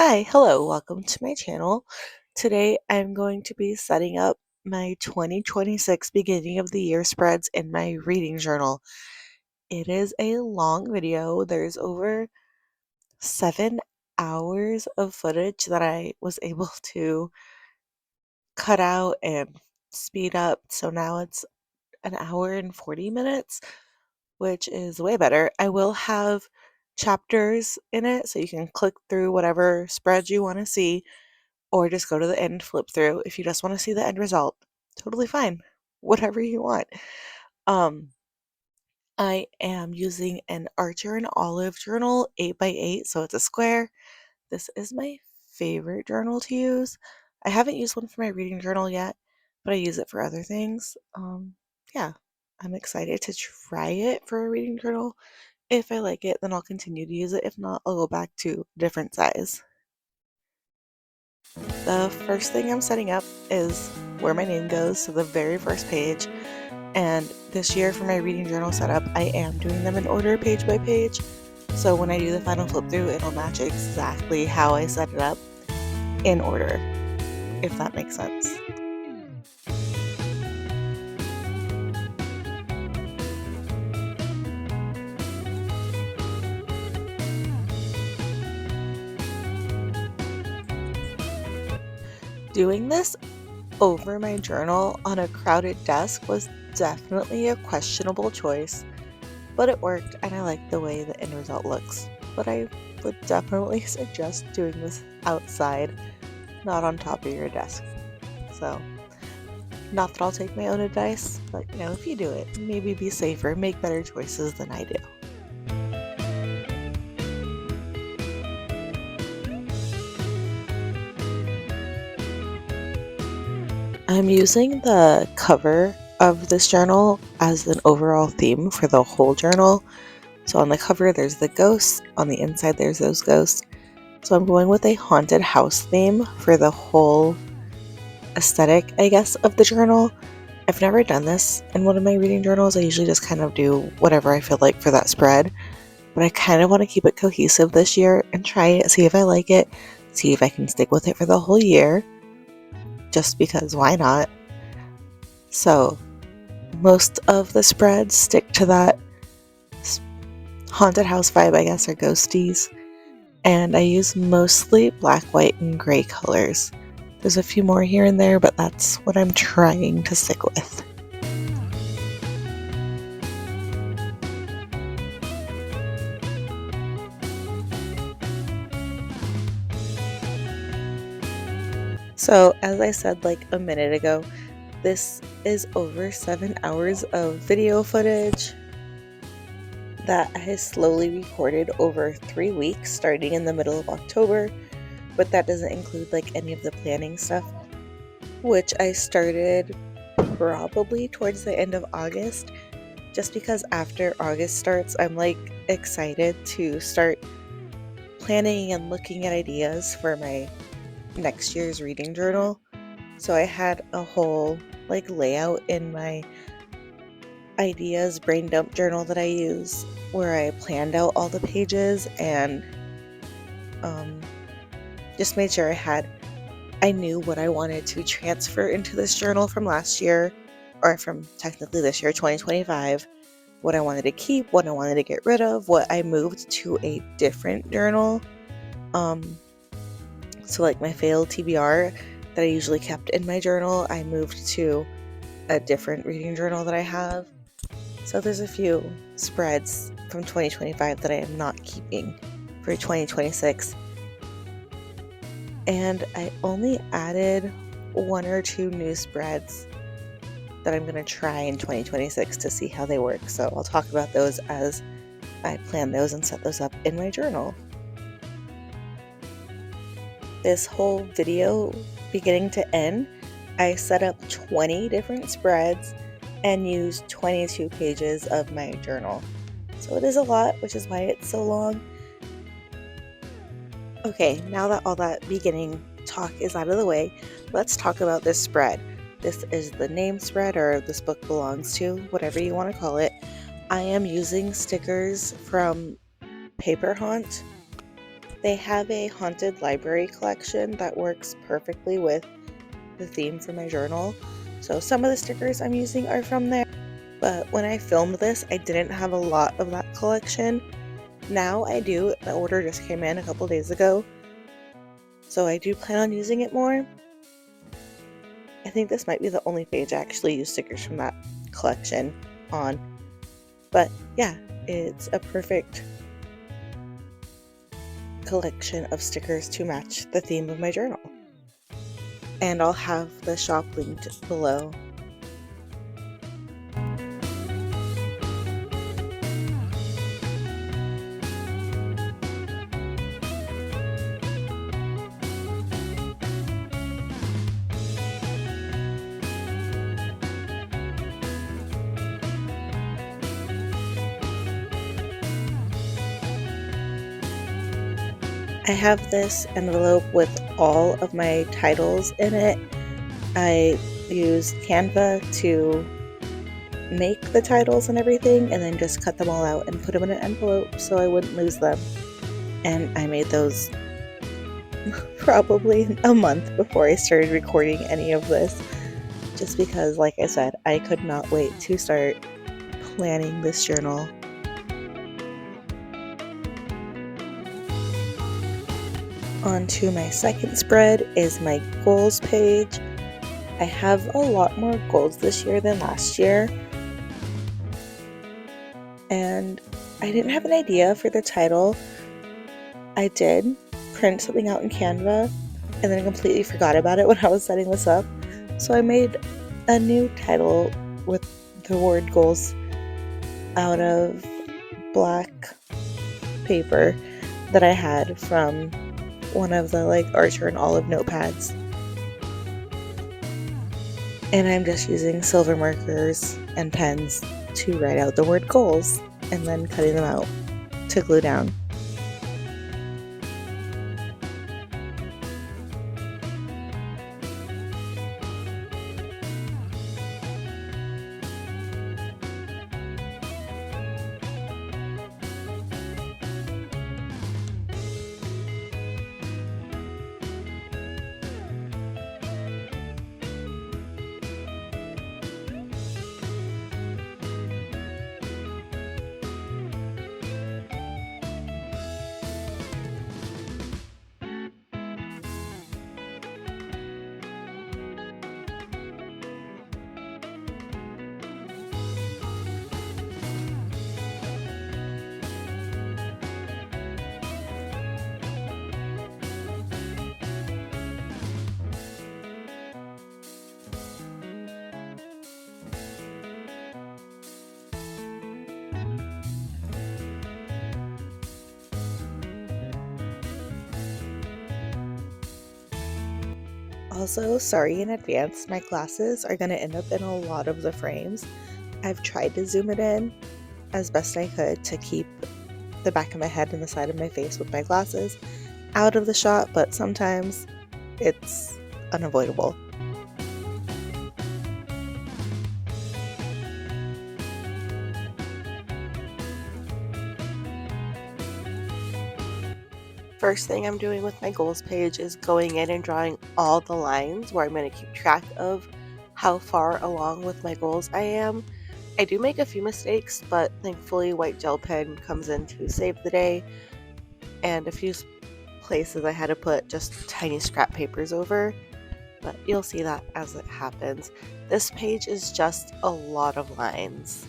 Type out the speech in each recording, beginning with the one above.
Hi, hello, welcome to my channel. Today I'm going to be setting up my 2026 beginning of the year spreads in my reading journal. It is a long video. There's over 7 hours of footage that I was able to cut out and speed up. So now it's an hour and 40 minutes, which is way better. I will have chapters in it so you can click through whatever spread you want to see, or just go to the end, flip through. If you just want to see the end result, totally fine. Whatever you want. Um, I am using an Archer and Olive journal, 8x8, so it's a square. This is my favorite journal to use. I haven't used one for my reading journal yet, but I use it for other things. Yeah, I'm excited to try it for a reading journal. If I like it, then I'll continue to use it. If not, I'll go back to a different size. The first thing I'm setting up is where my name goes, so the very first page. And this year for my reading journal setup, I am doing them in order page by page. So when I do the final flip through, it'll match exactly how I set it up in order, if that makes sense. Doing this over my journal on a crowded desk was definitely a questionable choice, but it worked and I like the way the end result looks. But I would definitely suggest doing this outside, not on top of your desk. So, not that I'll take my own advice, but if you do it, maybe be safer, make better choices than I do. I'm using the cover of this journal as an overall theme for the whole journal. So on the cover there's the ghosts, on the inside there's those ghosts. So I'm going with a haunted house theme for the whole aesthetic, I guess, of the journal. I've never done this in one of my reading journals. I usually just kind of do whatever I feel like for that spread. But I kind of want to keep it cohesive this year and try it, see if I like it, see if I can stick with it for the whole year. Just because, why not? So most of the spreads stick to that haunted house vibe, I guess, or ghosties. And I use mostly black, white, and gray colors. There's a few more here and there, but that's what I'm trying to stick with. So, as I said like a minute ago, this is over 7 hours of video footage that I slowly recorded over 3 weeks, starting in the middle of October, but that doesn't include like any of the planning stuff, which I started probably towards the end of August, just because after August starts, I'm like excited to start planning and looking at ideas for my next year's reading journal. So I had a whole like layout in my ideas brain dump journal that I use where I planned out all the pages and just made sure I knew what I wanted to transfer into this journal from last year, or from technically this year, 2025, what I wanted to keep, what I wanted to get rid of, what I moved to a different journal. So like my failed TBR that I usually kept in my journal, I moved to a different reading journal that I have. So there's a few spreads from 2025 that I am not keeping for 2026. And I only added 1 or 2 new spreads that I'm going to try in 2026 to see how they work. So I'll talk about those as I plan those and set those up in my journal. This whole video, beginning to end, I set up 20 different spreads and used 22 pages of my journal. So it is a lot, which is why it's so long. Okay, now that all that beginning talk is out of the way, let's talk about this spread. This is the name spread, or this book belongs to, whatever you want to call it. I am using stickers from Paper Haunt. They have a haunted library collection that works perfectly with the theme for my journal. So some of the stickers I'm using are from there, but when I filmed this, I didn't have a lot of that collection. Now I do. The order just came in a couple days ago, so I do plan on using it more. I think this might be the only page I actually use stickers from that collection on. But yeah, it's a perfect collection of stickers to match the theme of my journal. And I'll have the shop linked below. I have this envelope with all of my titles in it. I used Canva to make the titles and everything, and then just cut them all out and put them in an envelope so I wouldn't lose them. And I made those probably a month before I started recording any of this, just because, like I said, I could not wait to start planning this journal. On to my second spread is my goals page. I have a lot more goals this year than last year, and I didn't have an idea for the title. I did print something out in Canva, and then I completely forgot about it when I was setting this up, so I made a new title with the word goals out of black paper that I had from one of the Archer and Olive notepads. And I'm just using silver markers and pens to write out the word goals and then cutting them out to glue down. Also, sorry in advance, my glasses are going to end up in a lot of the frames. I've tried to zoom it in as best I could to keep the back of my head and the side of my face with my glasses out of the shot, but sometimes it's unavoidable. First thing I'm doing with my goals page is going in and drawing all the lines where I'm going to keep track of how far along with my goals I am. I do make a few mistakes, but thankfully white gel pen comes in to save the day, and a few places I had to put just tiny scrap papers over, but you'll see that as it happens. This page is just a lot of lines.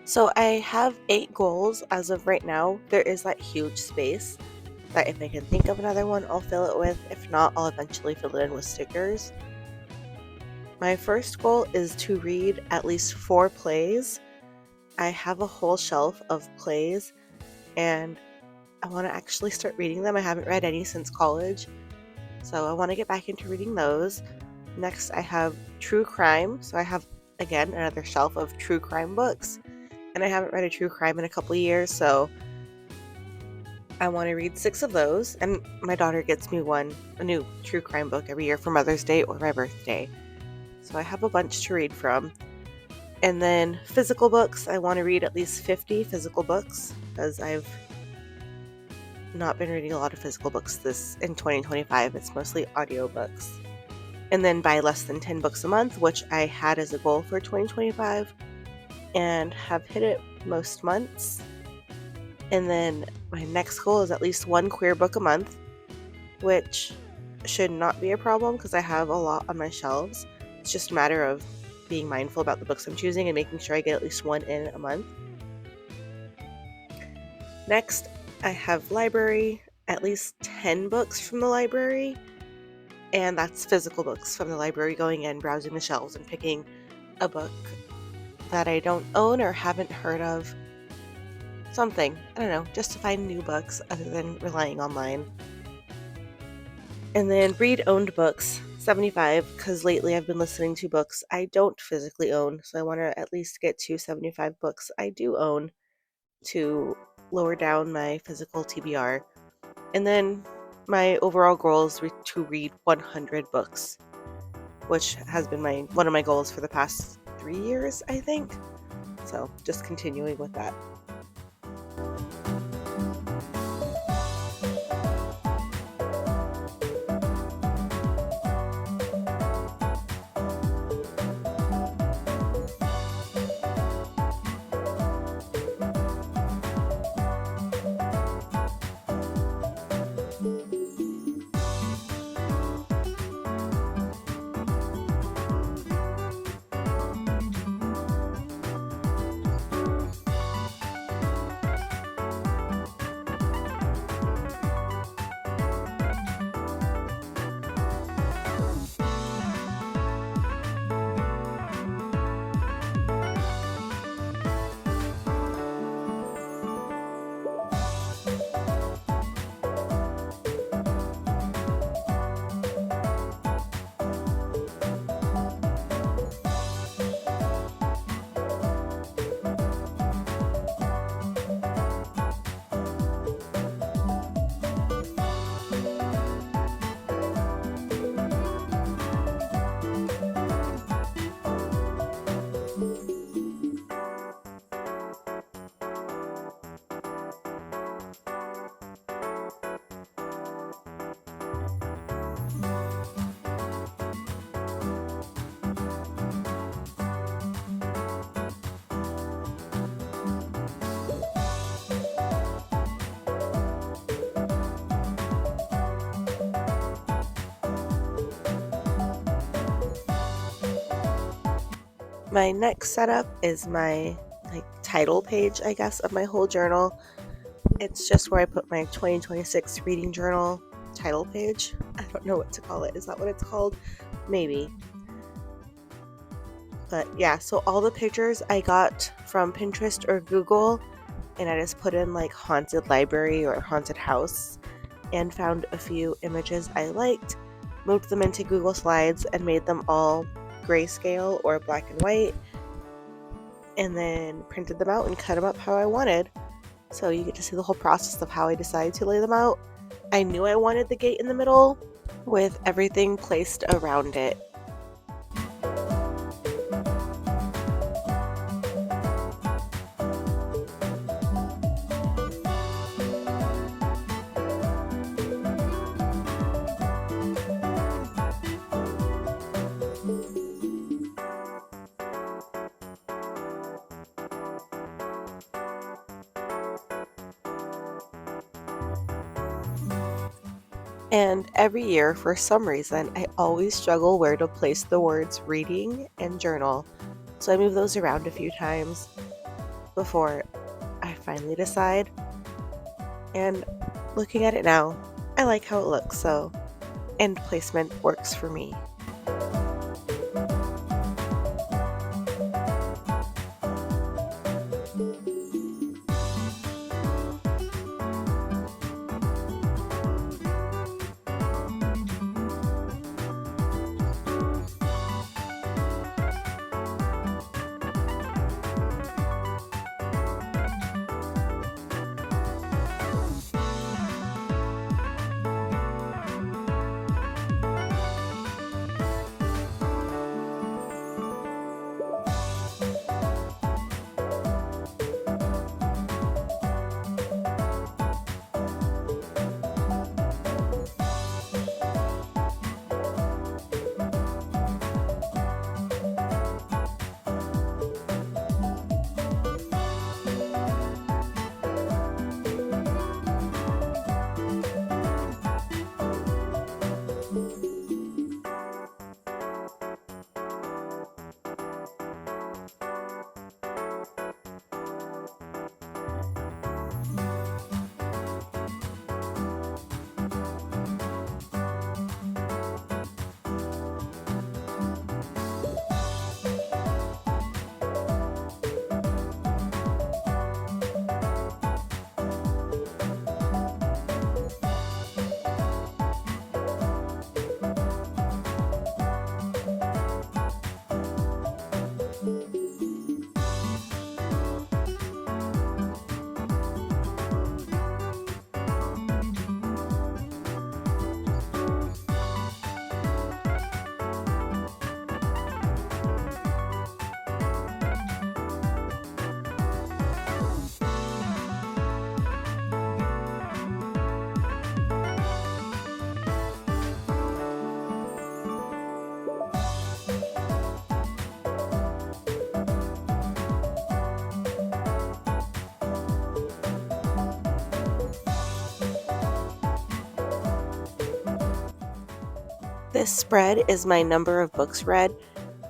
So I have 8 goals as of right now. There is that huge space that if I can think of another one, I'll fill it with. If not, I'll eventually fill it in with stickers. My first goal is to read at least 4 plays. I have a whole shelf of plays and I want to actually start reading them. I haven't read any since college, so I want to get back into reading those. Next, I have true crime. So I have, again, another shelf of true crime books, and I haven't read a true crime in a couple years, so I want to read 6 of those. And my daughter gets me a new true crime book every year for Mother's Day or my birthday. So I have a bunch to read from. And then physical books, I want to read at least 50 physical books because I've not been reading a lot of physical books in 2025. It's mostly audiobooks. And then buy less than 10 books a month, which I had as a goal for 2025 and have hit it most months. And then my next goal is at least 1 queer book a month, which should not be a problem because I have a lot on my shelves. It's just a matter of being mindful about the books I'm choosing and making sure I get at least 1 in a month. Next, I have library, at least 10 books from the library, and that's physical books from the library, going in, browsing the shelves, and picking a book that I don't own or haven't heard of. Something, I don't know, just to find new books other than relying online. And then read owned books, 75, because lately I've been listening to books I don't physically own, so I want to at least get to 75 books I do own to lower down my physical TBR. And then my overall goal is to read 100 books, which has been one of my goals for the past 3 years, I think. So just continuing with that. My next setup is my title page, I guess, of my whole journal. It's just where I put my 2026 reading journal title page. I don't know what to call it. Is that what it's called? Maybe. But yeah, so all the pictures I got from Pinterest or Google, and I just put in haunted library or haunted house and found a few images I liked, moved them into Google Slides and made them all grayscale or black and white, and then printed them out and cut them up how I wanted. So you get to see the whole process of how I decided to lay them out. I knew I wanted the gate in the middle with everything placed around it. And every year, for some reason, I always struggle where to place the words reading and journal, so I move those around a few times. before I finally decide. And looking at it now, I like how it looks, so end placement works for me. This spread is my number of books read.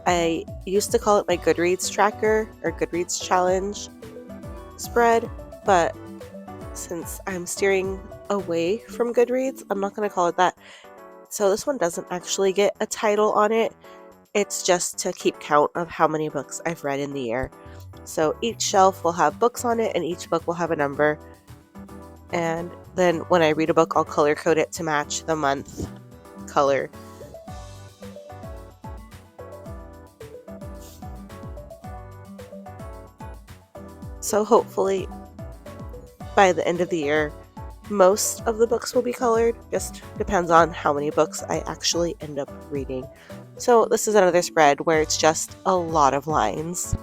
I used to call it my Goodreads tracker or Goodreads challenge spread, but since I'm steering away from Goodreads, I'm not going to call it that. So this one doesn't actually get a title on it. It's just to keep count of how many books I've read in the year. So each shelf will have books on it and each book will have a number. And then when I read a book, I'll color code it to match the month color. So hopefully by the end of the year, most of the books will be colored. Just depends on how many books I actually end up reading. So this is another spread where it's just a lot of lines.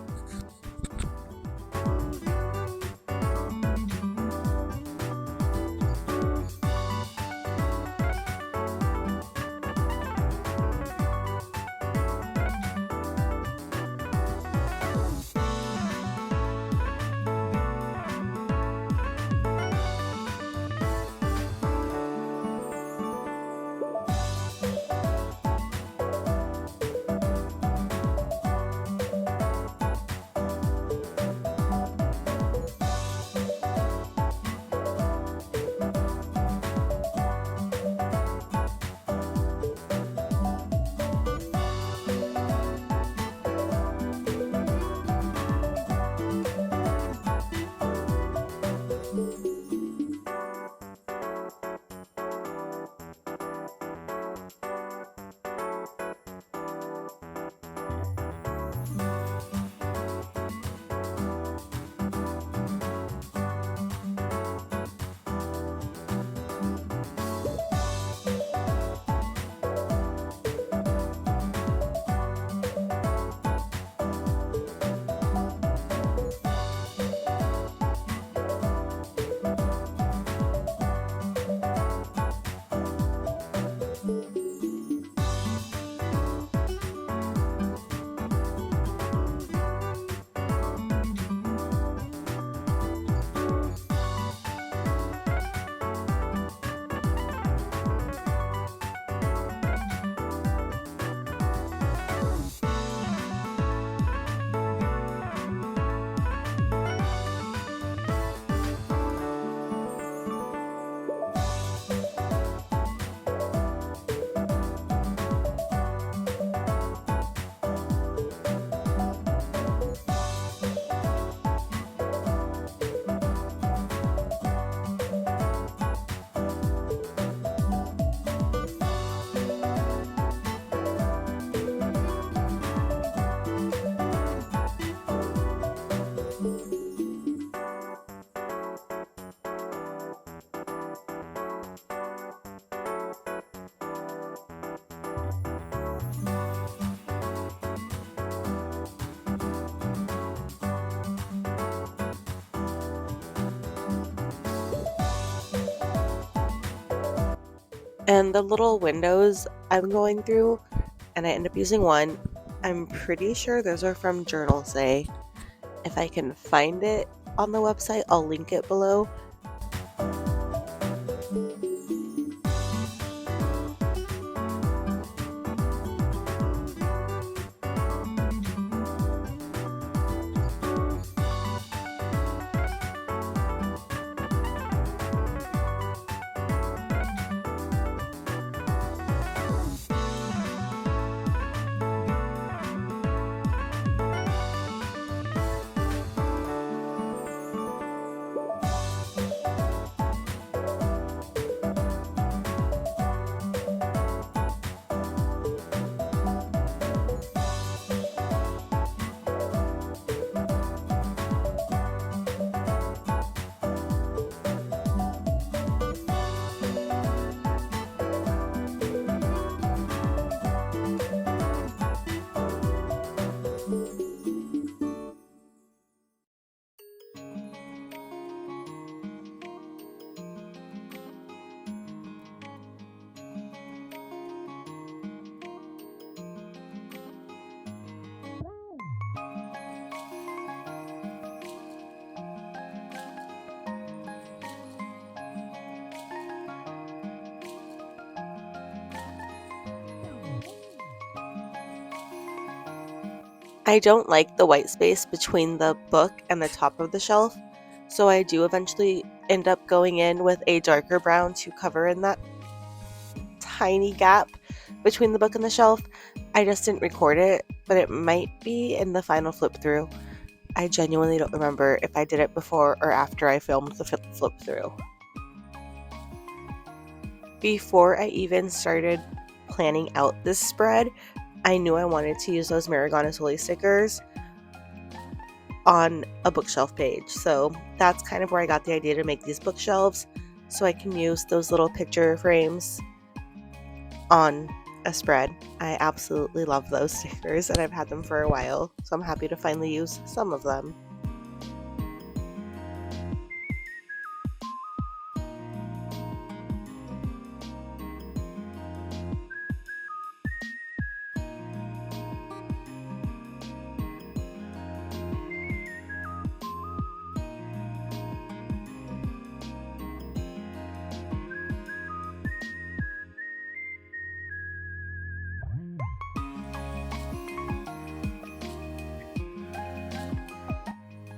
And the little windows I'm going through, and I end up using one, I'm pretty sure those are from Journalsay. If I can find it on the website, I'll link it below. I don't like the white space between the book and the top of the shelf, so I do eventually end up going in with a darker brown to cover in that tiny gap between the book and the shelf. I just didn't record it, but it might be in the final flip through. I genuinely don't remember if I did it before or after I filmed the flip through. Before I even started planning out this spread, I knew I wanted to use those Marigona Suli stickers on a bookshelf page. So that's kind of where I got the idea to make these bookshelves, so I can use those little picture frames on a spread. I absolutely love those stickers, and I've had them for a while, so I'm happy to finally use some of them.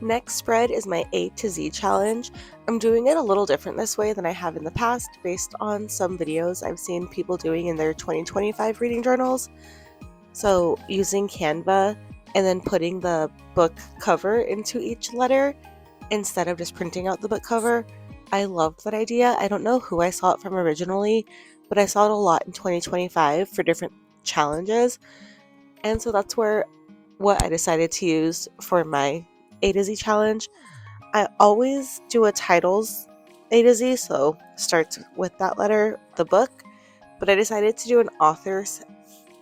Next spread is my A to Z challenge. I'm doing it a little different this way than I have in the past based on some videos I've seen people doing in their 2025 reading journals. So using Canva and then putting the book cover into each letter instead of just printing out the book cover. I loved that idea. I don't know who I saw it from originally, but I saw it a lot in 2025 for different challenges. And so that's what I decided to use for my A to Z challenge. I always do a titles A to Z, so starts with that letter, the book, but I decided to do an author's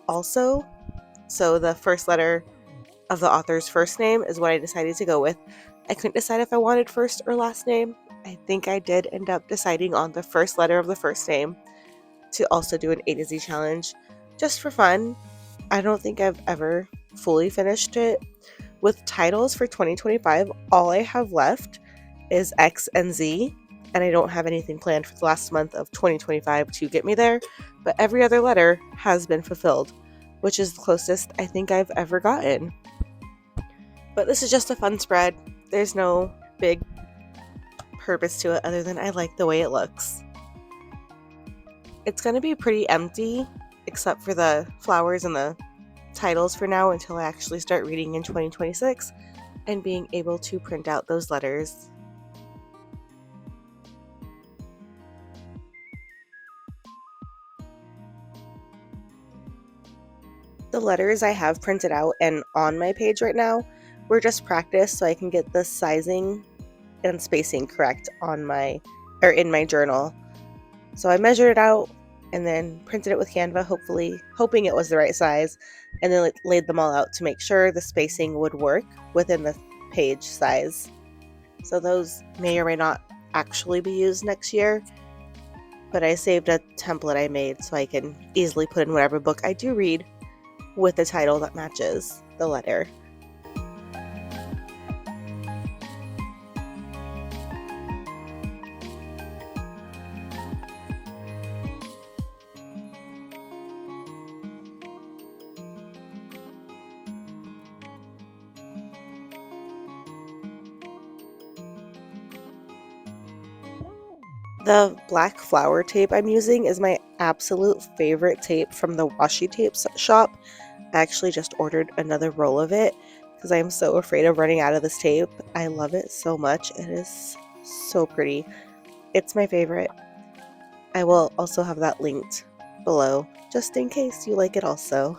also. So the first letter of the author's first name is what I decided to go with. I couldn't decide if I wanted first or last name. I think I did end up deciding on the first letter of the first name to also do an A to Z challenge just for fun. I don't think I've ever fully finished it. With titles for 2025, all I have left is X and Z, and I don't have anything planned for the last month of 2025 to get me there, but every other letter has been fulfilled, which is the closest I think I've ever gotten. But this is just a fun spread. There's no big purpose to it other than I like the way it looks. It's going to be pretty empty, except for the flowers and the titles for now until I actually start reading in 2026 and being able to print out those letters. The letters I have printed out and on my page right now were just practice so I can get the sizing and spacing correct in my journal. So I measured it out and then printed it with Canva, hoping it was the right size, and then laid them all out to make sure the spacing would work within the page size. So those may or may not actually be used next year. but I saved a template I made so I can easily put in whatever book I do read with a title that matches the letter. The black flower tape I'm using is my absolute favorite tape from the Washi tape shop. I actually just ordered another roll of it because I am so afraid of running out of this tape. I love it so much. It is so pretty. It's my favorite. I will also have that linked below just in case you like it also.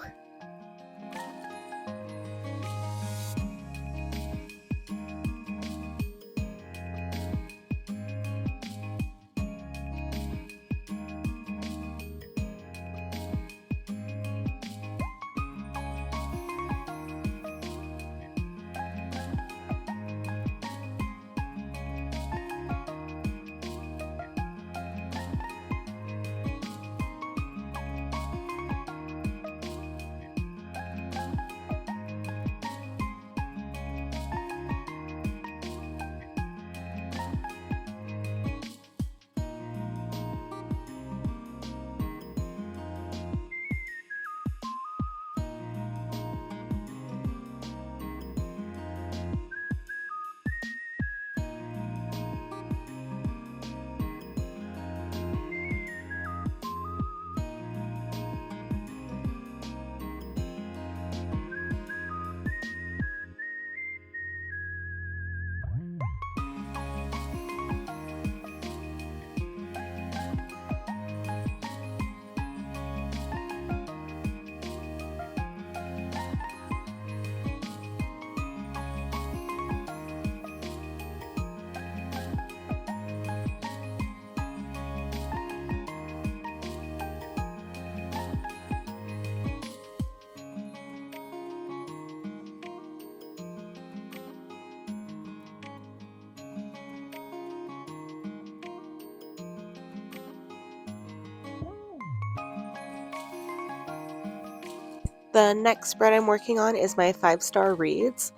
The next spread I'm working on is my 5-star reads.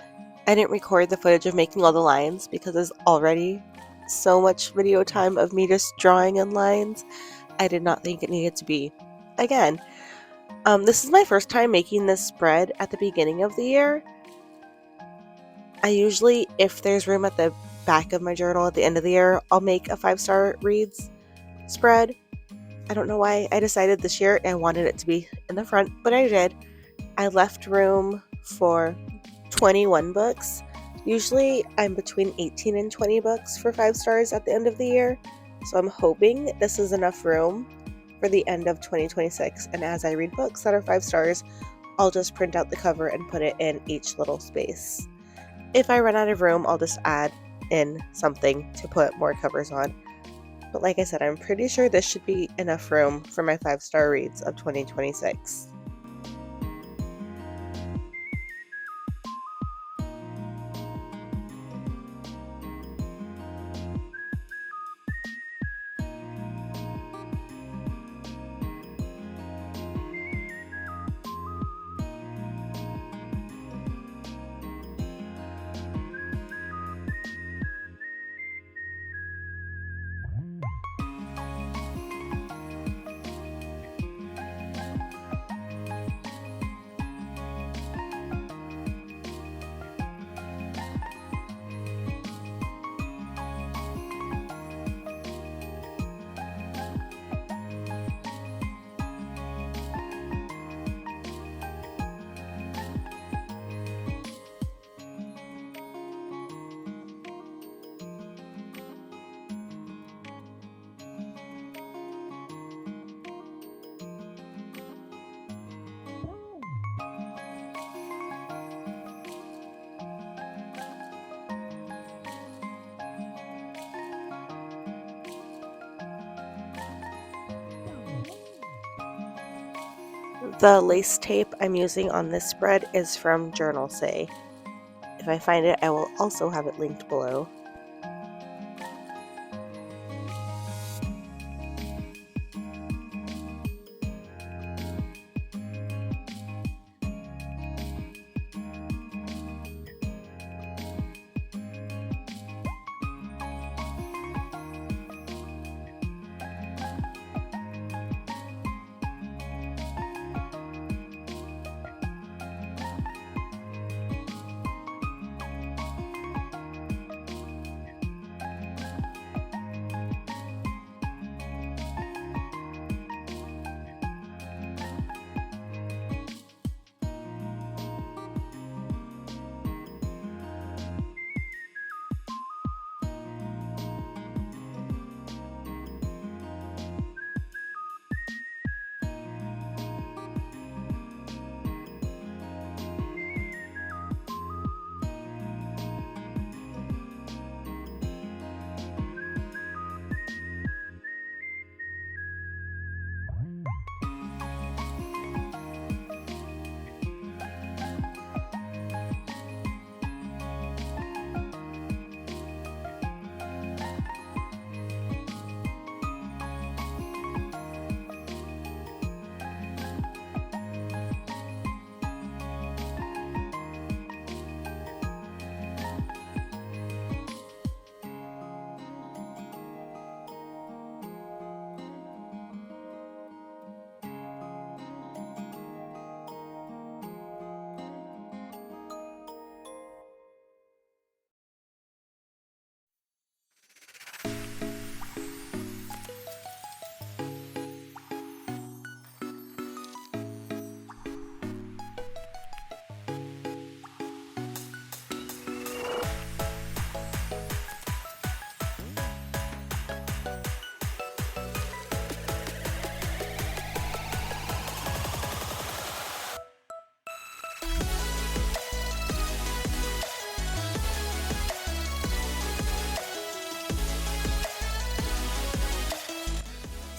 I didn't record the footage of making all the lines because there's already so much video time of me just drawing in lines. I did not think it needed to be. Again, this is my first time making this spread at the beginning of the year. I usually, if there's room at the back of my journal at the end of the year, I'll make a 5-star reads spread. I don't know why I decided this year I wanted it to be in the front, but I did. I left room for 21 books. Usually I'm between 18 and 20 books for 5 stars at the end of the year, so I'm hoping this is enough room for the end of 2026, and as I read books that are 5 stars, I'll just print out the cover and put it in each little space. If I run out of room, I'll just add in something to put more covers on. But like I said, I'm pretty sure this should be enough room for my 5-star reads of 2026. The lace tape I'm using on this spread is from Journalsay. If I find it, I will also have it linked below.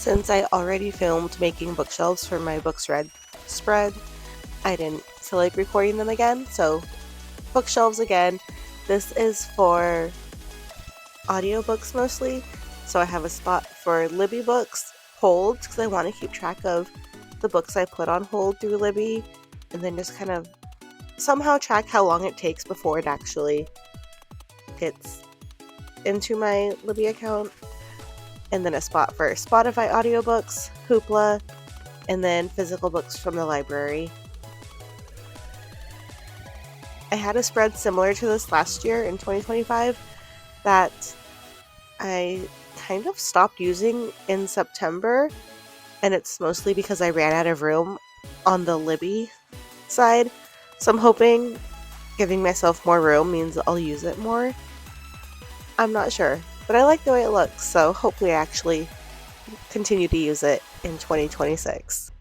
Since I already filmed making bookshelves for my books read spread, I didn't feel like recording them again, so bookshelves again. This is for audiobooks mostly, so I have a spot for Libby books, hold, because I want to keep track of the books I put on hold through Libby, and then just kind of somehow track how long it takes before it actually gets into my Libby account. And then a spot for Spotify audiobooks, Hoopla, and then physical books from the library. I had a spread similar to this last year in 2025 that I kind of stopped using in September, and it's mostly because I ran out of room on the Libby side. So I'm hoping giving myself more room means I'll use it more. I'm not sure, but I like the way it looks, so hopefully I actually continue to use it in 2026.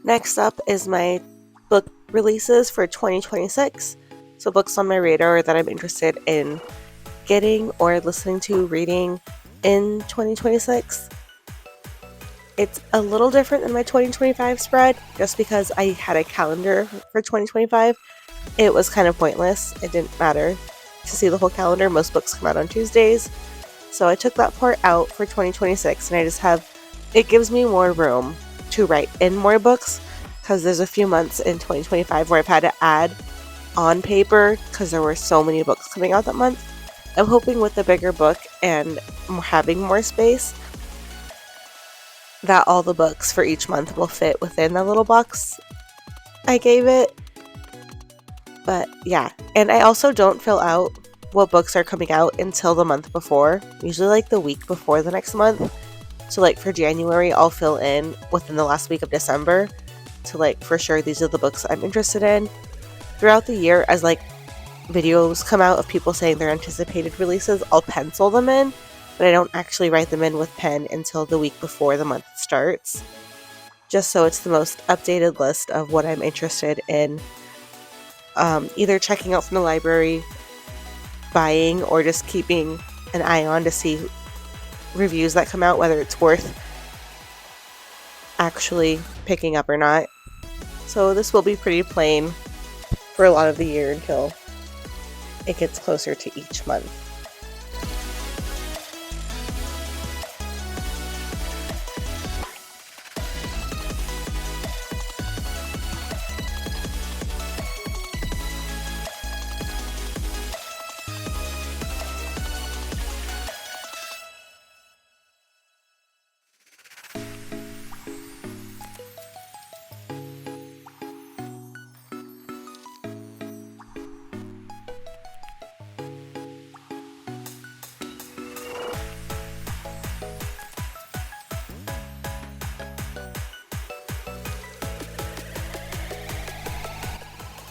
Next up is my book releases for 2026. So books on my radar that I'm interested in getting or listening to reading in 2026. It's a little different than my 2025 spread just because I had a calendar for 2025. It was kind of pointless. It didn't matter to see the whole calendar. Most books come out on Tuesdays. So I took that part out for 2026 and I just have, it gives me more room to write in more books because there's a few months in 2025 where I've had to add on paper because there were so many books coming out that month. I'm hoping with the bigger book and having more space that all the books for each month will fit within the little box I gave it. But yeah, and I also don't fill out what books are coming out until the month before, usually like the week before the next month. So like for January, I'll fill in within the last week of December to like for sure these are the books I'm interested in. Throughout the year, as like videos come out of people saying their anticipated releases, I'll pencil them in, but I don't actually write them in with pen until the week before the month starts, just so it's the most updated list of what I'm interested in either checking out from the library, buying, or just keeping an eye on to see reviews that come out, whether it's worth actually picking up or not. So this will be pretty plain for a lot of the year until it gets closer to each month.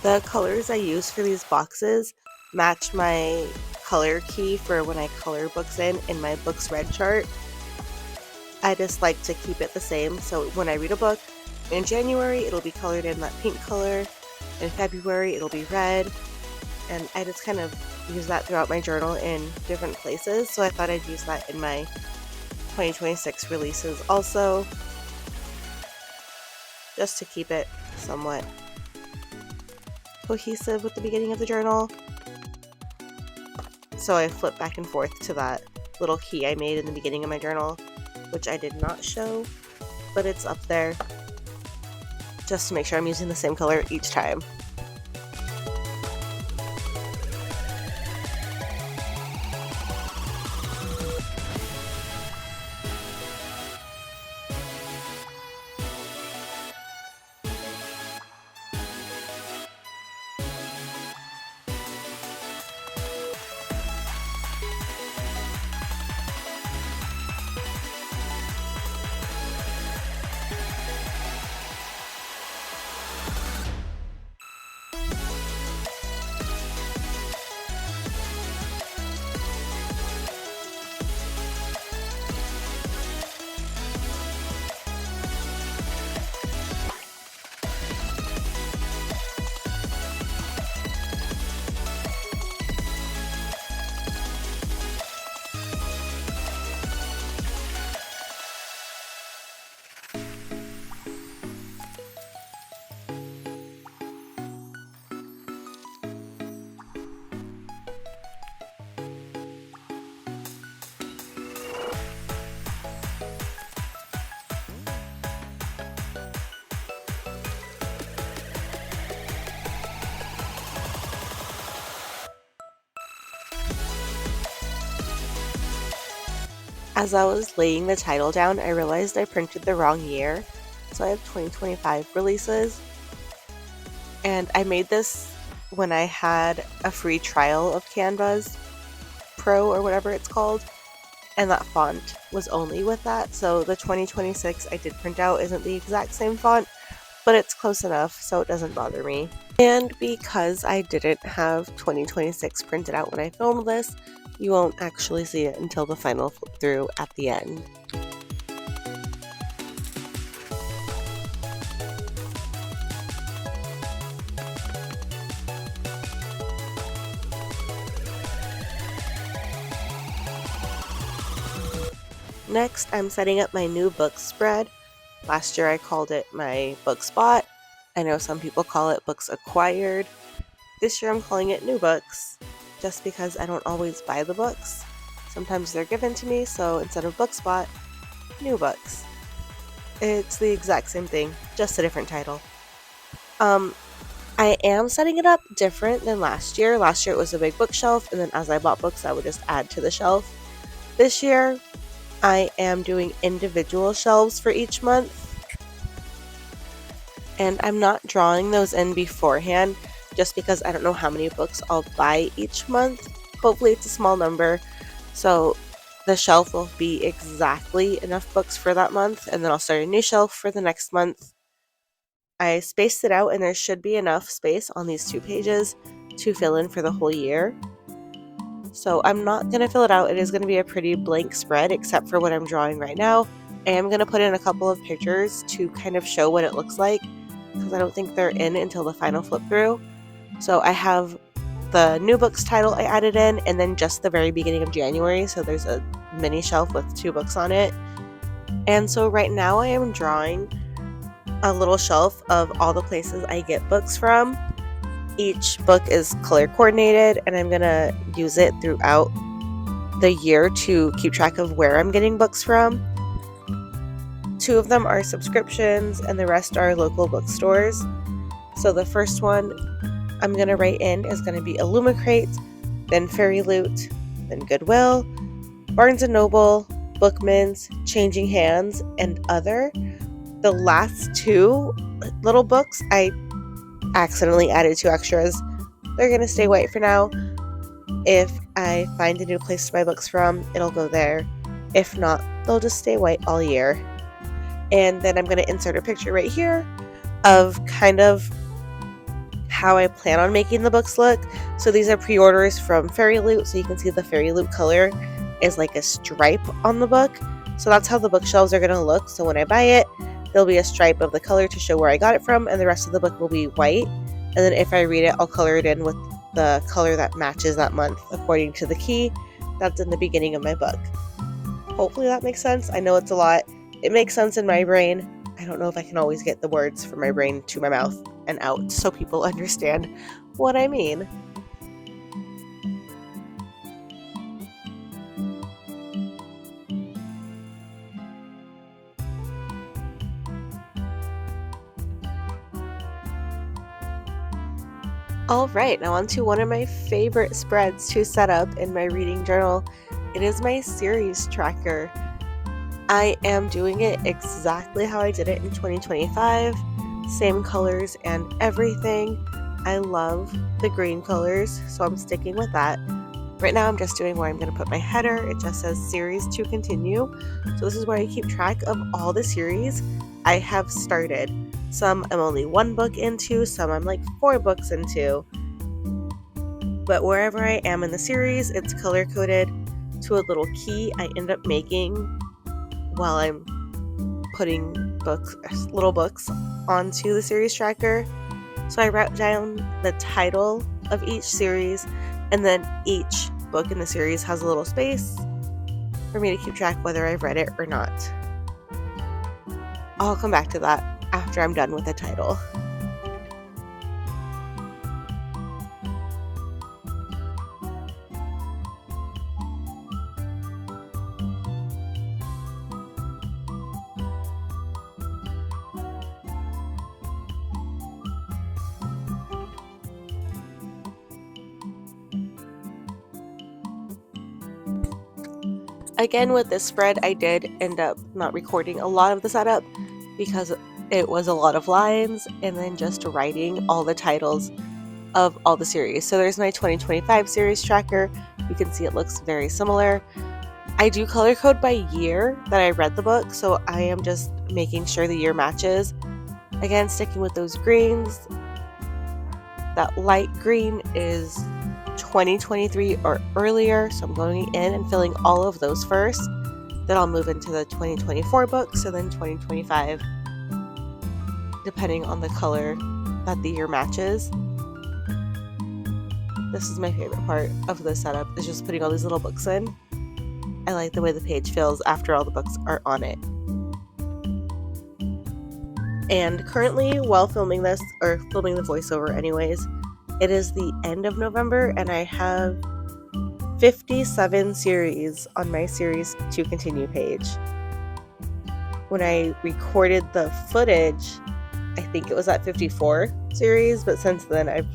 The colors I use for these boxes match my color key for when I color books in my books read chart. I just like to keep it the same, so when I read a book in January it'll be colored in that pink color, in February it'll be red, and I just kind of use that throughout my journal in different places, so I thought I'd use that in my 2026 releases also, just to keep it somewhat cohesive with the beginning of the journal. So I flip back and forth to that little key I made in the beginning of my journal, which I did not show, but it's up there just to make sure I'm using the same color each time. As I was laying the title down, I realized I printed the wrong year, so I have 2025 releases, and I made this when I had a free trial of Canva's Pro or whatever it's called, and that font was only with that, so the 2026 I did print out isn't the exact same font, but it's close enough so it doesn't bother me. And because I didn't have 2026 printed out when I filmed this, you won't actually see it until the final flip through at the end. Next, I'm setting up my new book spread. Last year I called it my book spot. I know some people call it books acquired. This year I'm calling it new books, just because I don't always buy the books. Sometimes they're given to me, so instead of book spot, new books. It's the exact same thing, just a different title. I am setting it up different than last year. Last year it was a big bookshelf, and then as I bought books I would just add to the shelf. This year I am doing individual shelves for each month, and I'm not drawing those in beforehand just because I don't know how many books I'll buy each month. Hopefully it's a small number, so the shelf will be exactly enough books for that month, and then I'll start a new shelf for the next month. I spaced it out, and there should be enough space on these 2 pages to fill in for the whole year. So I'm not going to fill it out. It is going to be a pretty blank spread except for what I'm drawing right now. I am going to put in a couple of pictures to kind of show what it looks like, because I don't think they're in until the final flip through. So I have the new books title I added in, and then just the very beginning of January, so there's a mini shelf with 2 books on it. And so right now I am drawing a little shelf of all the places I get books from. Each book is color coordinated, and I'm going to use it throughout the year to keep track of where I'm getting books from. 2 of them are subscriptions, and the rest are local bookstores. So the first one I'm going to write in is going to be Illumicrate, then Fairy Loot, then Goodwill, Barnes & Noble, Bookman's, Changing Hands, and other. The last 2 little books, I accidentally added 2 extras. They're going to stay white for now. If I find a new place to buy books from, it'll go there. If not, they'll just stay white all year. And then I'm going to insert a picture right here of kind of how I plan on making the books look. So these are pre-orders from Fairy Loot, so you can see the Fairy Loot color is like a stripe on the book. So that's how the bookshelves are going to look. So when I buy it, there'll be a stripe of the color to show where I got it from, and the rest of the book will be white. And then if I read it, I'll color it in with the color that matches that month according to the key that's in the beginning of my book. Hopefully that makes sense. I know it's a lot. It makes sense in my brain. I don't know if I can always get the words from my brain to my mouth and out so people understand what I mean. Alright, now on to one of my favorite spreads to set up in my reading journal. It is my series tracker. I am doing it exactly how I did it in 2025. Same colors and everything. I love the green colors, so I'm sticking with that. Right now I'm just doing where I'm going to put my header. It just says series to continue. So this is where I keep track of all the series I have started. Some I'm only 1 book into, some I'm like 4 books into. But wherever I am in the series, it's color-coded to a little key I end up making while I'm putting little books onto the series tracker. So I write down the title of each series, and then each book in the series has a little space for me to keep track whether I've read it or not. I'll come back to that after I'm done with the title. Again, with this spread, I did end up not recording a lot of the setup because it was a lot of lines and then just writing all the titles of all the series. So there's my 2025 series tracker. You can see it looks very similar. I do color code by year that I read the book, so I am just making sure the year matches. Again, sticking with those greens. That light green is 2023 or earlier, so I'm going in and filling all of those first. Then I'll move into the 2024 books and then 2025, depending on the color that the year matches. This is my favorite part of the setup, is just putting all these little books in. I like the way the page feels after all the books are on it. And currently, while filming this, or filming the voiceover anyways, it is the end of November, and I have 57 series on my series to continue page. When I recorded the footage, I think it was at 54 series, but since then I've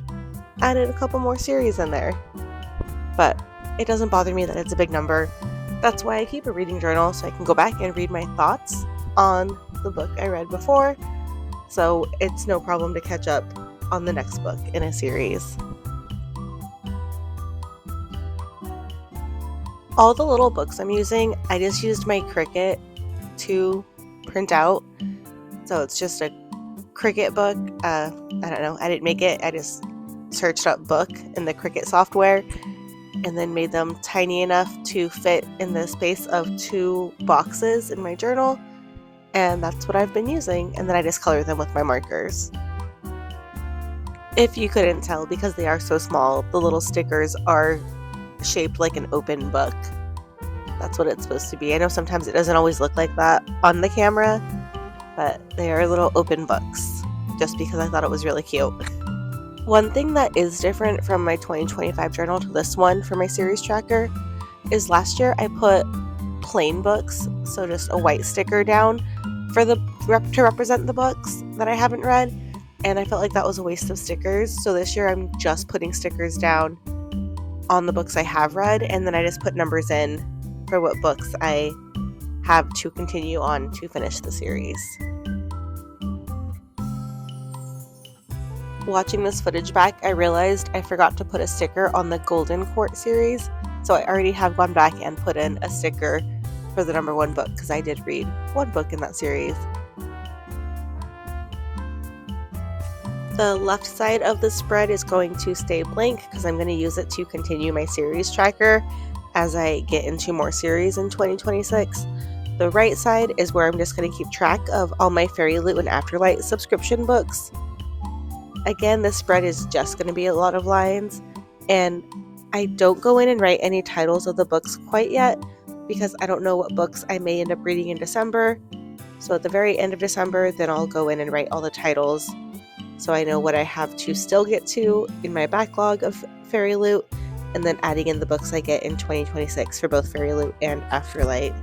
added a couple more series in there. But it doesn't bother me that it's a big number. That's why I keep a reading journal, so I can go back and read my thoughts on the book I read before. So it's no problem to catch up on the next book in a series. All the little books I'm using, I just used my Cricut to print out. So it's just a Cricut book. I don't know, I didn't make it. I just searched up book in the Cricut software and then made them tiny enough to fit in the space of 2 boxes in my journal. And that's what I've been using. And then I just color them with my markers. If you couldn't tell, because they are so small, the little stickers are shaped like an open book. that's what it's supposed to be. I know sometimes it doesn't always look like that on the camera, but they are little open books, just because I thought it was really cute. One thing that is different from my 2025 journal to this one for my series tracker is last year I put plain books, so just a white sticker down for to represent the books that I haven't read, and I felt like that was a waste of stickers. So this year I'm just putting stickers down on the books I have read, and then I just put numbers in for what books I have to continue on to finish the series. Watching this footage back, I realized I forgot to put a sticker on the Golden Court series, so I already have gone back and put in a sticker for the number 1 book, because I did read one book in that series. The left side of the spread is going to stay blank because I'm going to use it to continue my series tracker as I get into more series in 2026. The right side is where I'm just going to keep track of all my Fairy Loot and Afterlight subscription books. Again, this spread is just going to be a lot of lines, and I don't go in and write any titles of the books quite yet because I don't know what books I may end up reading in December. So at the very end of December, then I'll go in and write all the titles so I know what I have to still get to in my backlog of Fairy Loot, and then adding in the books I get in 2026 for both Fairy Loot and Afterlight.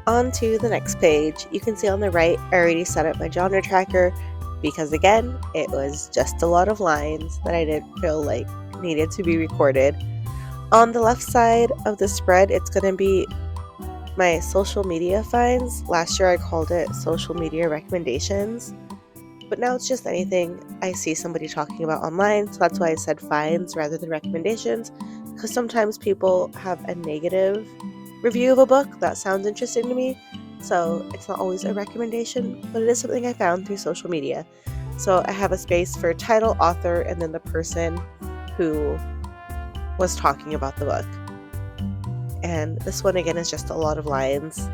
On to the next page. You can see on the right, I already set up my genre tracker because again, it was just a lot of lines that I didn't feel like needed to be recorded. On the left side of the spread, it's going to be my social media finds. Last year I called it social media recommendations, but now it's just anything I see somebody talking about online, so that's why I said finds rather than recommendations, because sometimes people have a negative review of a book that sounds interesting to me, so it's not always a recommendation, but it is something I found through social media. So I have a space for title, author, and then the person who was talking about the book. And this one again is just a lot of lines.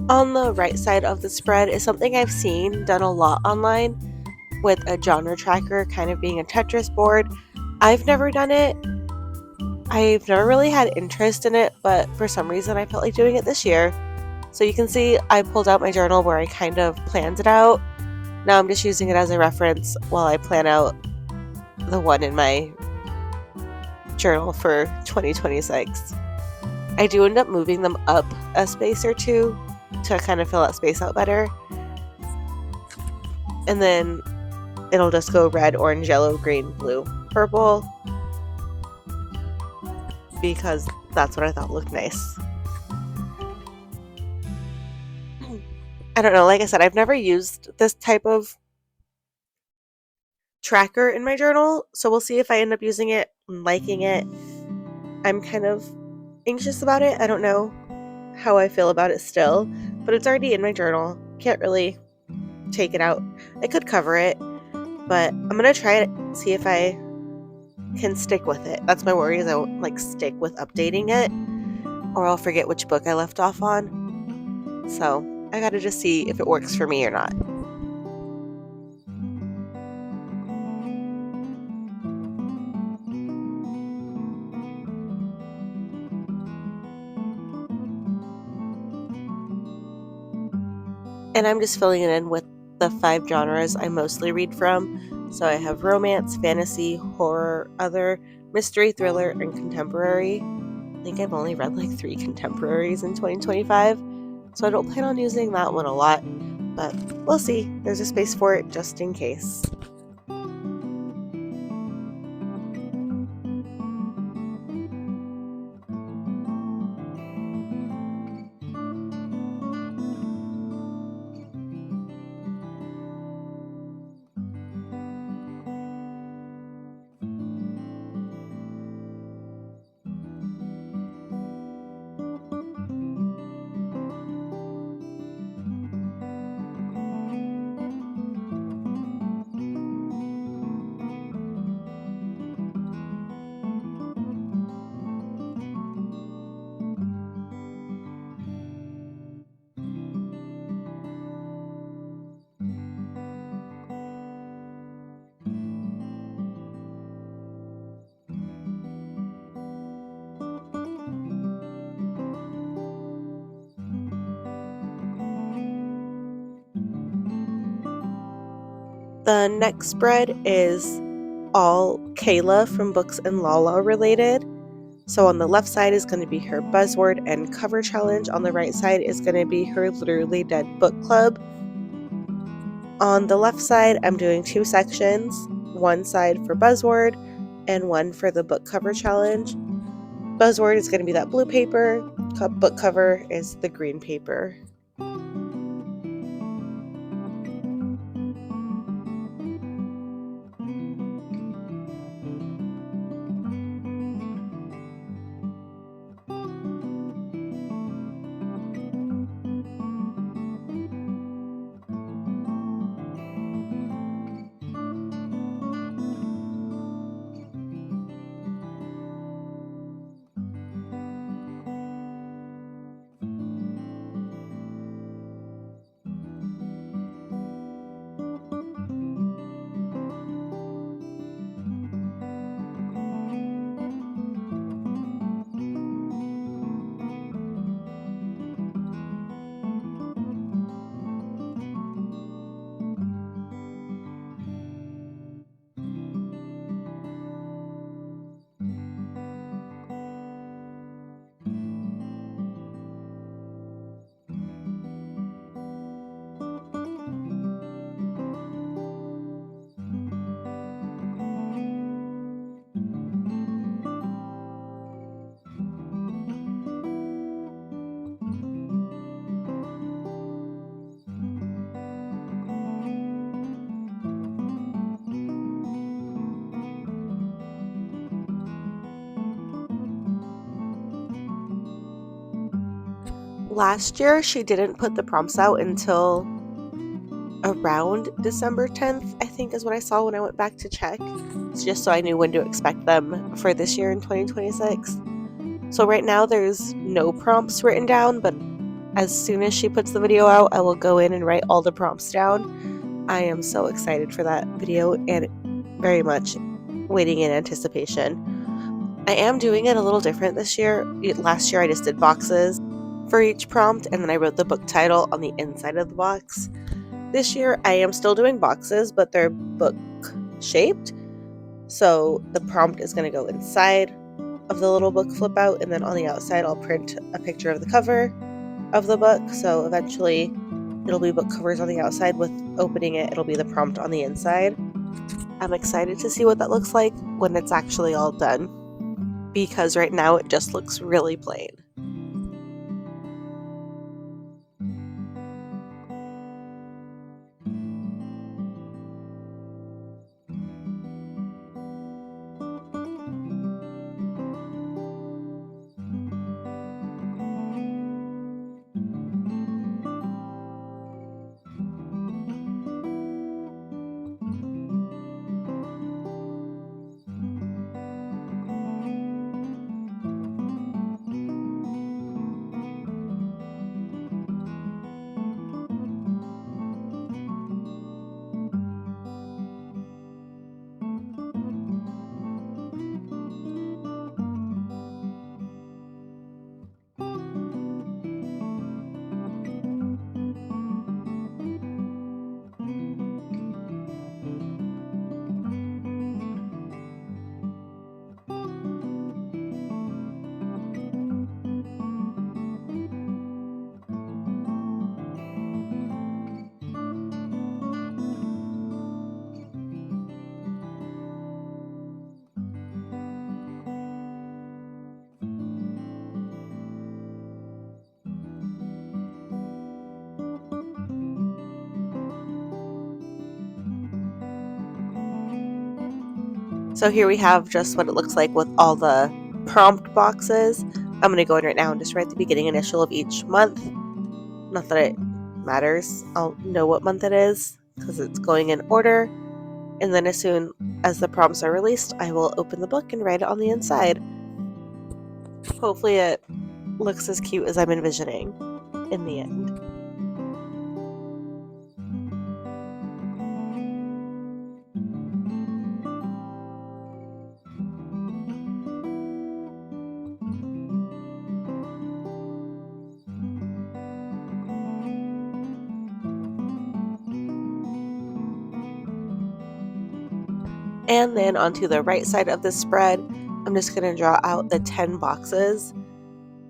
On the right side of the spread is something I've seen done a lot online with a genre tracker kind of being a Tetris board. I've never done it. I've never really had interest in it, but for some reason I felt like doing it this year. So you can see I pulled out my journal where I kind of planned it out. Now I'm just using it as a reference while I plan out the one in my journal for 2026. I do end up moving them up a space or two to kind of fill that space out better. And then it'll just go red, orange, yellow, green, blue, purple, because that's what I thought looked nice. I don't know, like I said, I've never used this type of tracker in my journal, so we'll see if I end up using it and liking it. I'm kind of anxious about it. I don't know how I feel about it still, but it's already in my journal. Can't really take it out. I could cover it, but I'm gonna try it, see if I can stick with it. That's my worry, is I won't like stick with updating it, or I'll forget which book I left off on. So I gotta just see if it works for me or not. And I'm just filling it in with the 5 genres I mostly read from. So I have romance, fantasy, horror, other, mystery, thriller, and contemporary. I think I've only read like 3 contemporaries in 2025, so I don't plan on using that one a lot, but we'll see. There's a space for it just in case. The next spread is all Kayla from Books and Lala related. So on the left side is going to be her Buzzword and cover challenge. On the right side is going to be her Literally Dead book club. On the left side, I'm doing 2 sections, one side for Buzzword and one for the book cover challenge. Buzzword is going to be that blue paper, book cover is the green paper. Last year, she didn't put the prompts out until around December 10th, I think is what I saw when I went back to check. It's just so I knew when to expect them for this year in 2026. So right now there's no prompts written down, but as soon as she puts the video out, I will go in and write all the prompts down. I am so excited for that video and very much waiting in anticipation. I am doing it a little different this year. Last year I just did boxes for each prompt, and then I wrote the book title on the inside of the box. This year I am still doing boxes, but they're book shaped. So the prompt is going to go inside of the little book flip out, and then on the outside I'll print a picture of the cover of the book. So eventually it'll be book covers on the outside with opening it. It'll be the prompt on the inside. I'm excited to see what that looks like when it's actually all done, because right now it just looks really plain. So here we have just what it looks like with all the prompt boxes. I'm going to go in right now and just write the beginning initial of each month. Not that it matters. I'll know what month it is because it's going in order. And then as soon as the prompts are released, I will open the book and write it on the inside. Hopefully it looks as cute as I'm envisioning in the end. And then onto the right side of the spread, I'm just going to draw out the 10 boxes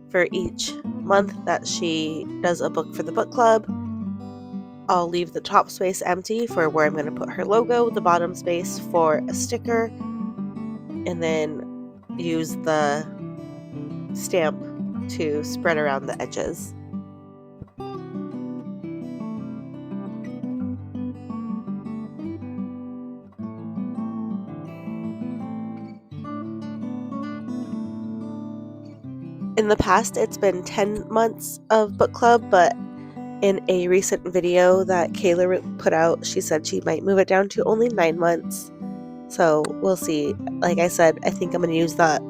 for each month that she does a book for the book club. I'll leave the top space empty for where I'm going to put her logo, the bottom space for a sticker, and then use the stamp to spread around the edges. In the past, it's been 10 months of book club, but in a recent video that Kayla put out, she said she might move it down to only 9 months. So we'll see. Like I said, I think I'm going to use that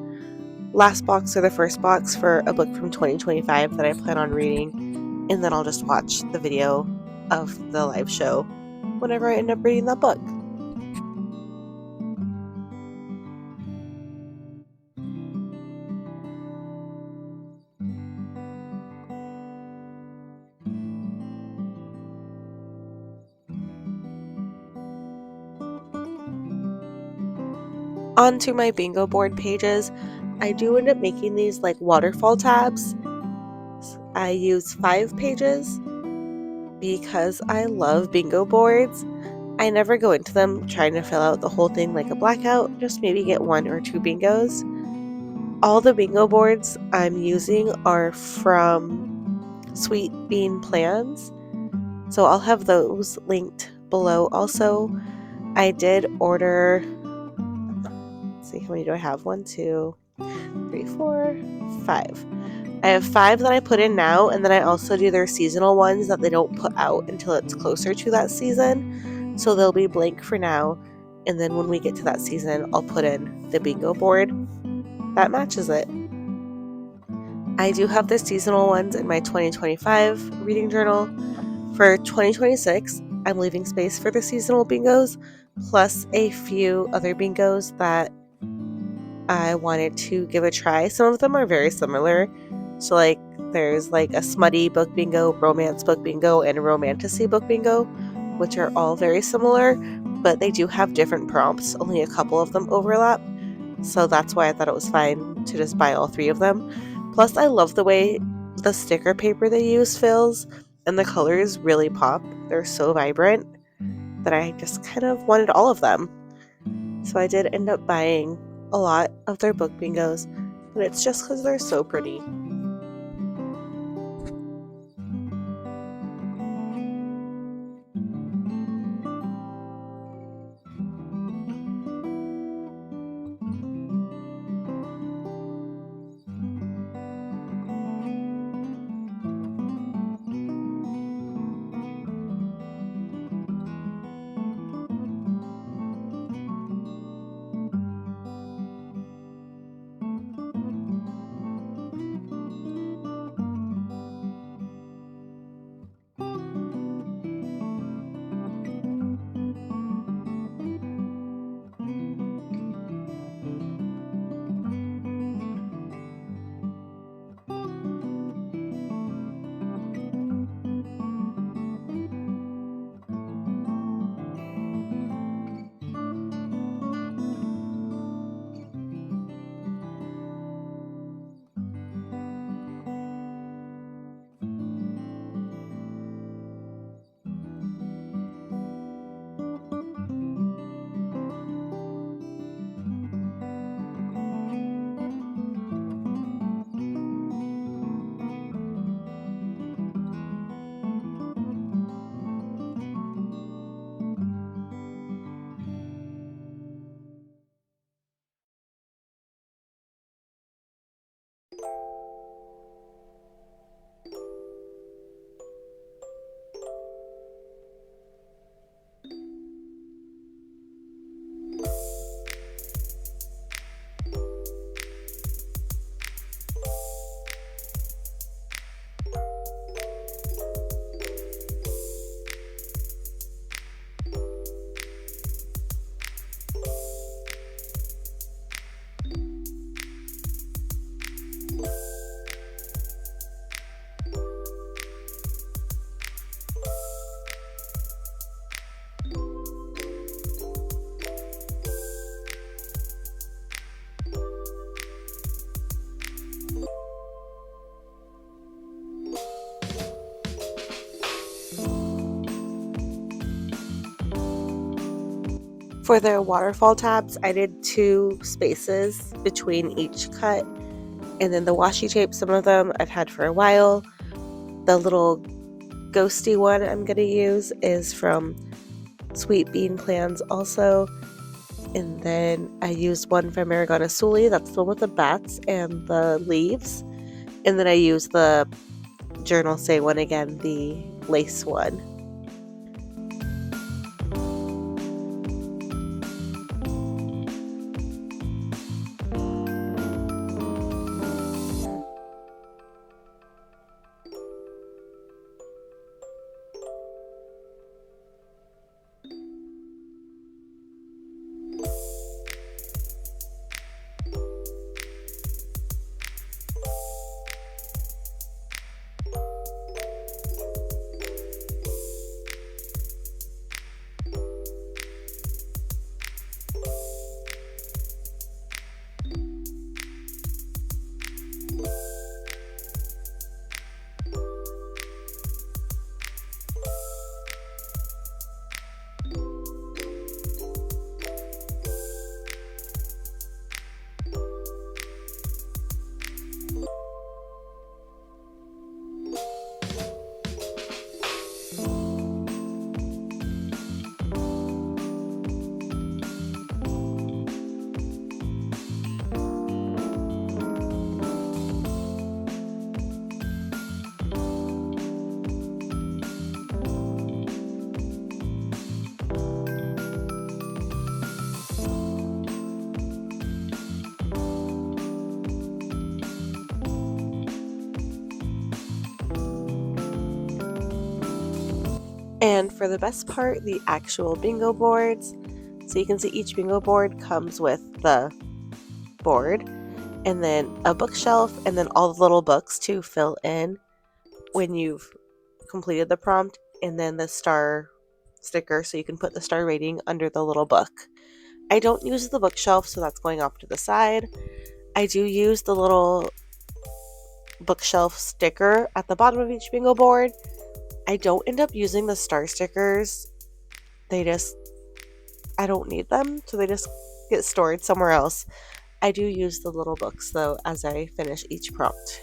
last box or the first box for a book from 2025 that I plan on reading, and then I'll just watch the video of the live show whenever I end up reading that book. Onto my bingo board pages, I do end up making these like waterfall tabs. I use 5 pages because I love bingo boards. I never go into them trying to fill out the whole thing like a blackout, just maybe get 1 or 2 bingos. All the bingo boards I'm using are from Sweet Bean Plans, so I'll have those linked below. Also, I did order, let's see, how many do I have? 1, 2, 3, 4, 5. I have 5 that I put in now, and then I also do their seasonal ones that they don't put out until it's closer to that season. So they'll be blank for now, and then when we get to that season, I'll put in the bingo board that matches it. I do have the seasonal ones in my 2025 reading journal. For 2026, I'm leaving space for the seasonal bingos, plus a few other bingos that I wanted to give a try. Some of them are very similar. So, like, there's like a smutty book bingo, romance book bingo, and a romantasy book bingo, which are all very similar, but they do have different prompts. Only a couple of them overlap. So that's why I thought it was fine to just buy all three of them. Plus, I love the way the sticker paper they use feels, and the colors really pop. They're so vibrant that I just kind of wanted all of them. So I did end up buying a lot of their book bingos, but it's just because they're so pretty. For the waterfall tabs, I did 2 spaces between each cut. And then the washi tape, some of them I've had for a while. The little ghosty one I'm going to use is from Sweet Bean Plans also. And then I used one from Marigona Suli, that's the one with the bats and the leaves. And then I used the Journalsay one again, the lace one. And for the best part, the actual bingo boards. So you can see each bingo board comes with the board and then a bookshelf and then all the little books to fill in when you've completed the prompt, and then the star sticker so you can put the star rating under the little book. I don't use the bookshelf, so that's going off to the side. I do use the little bookshelf sticker at the bottom of each bingo board. I don't end up using the star stickers. I don't need them, so they just get stored somewhere else. I do use the little books, though, as I finish each prompt.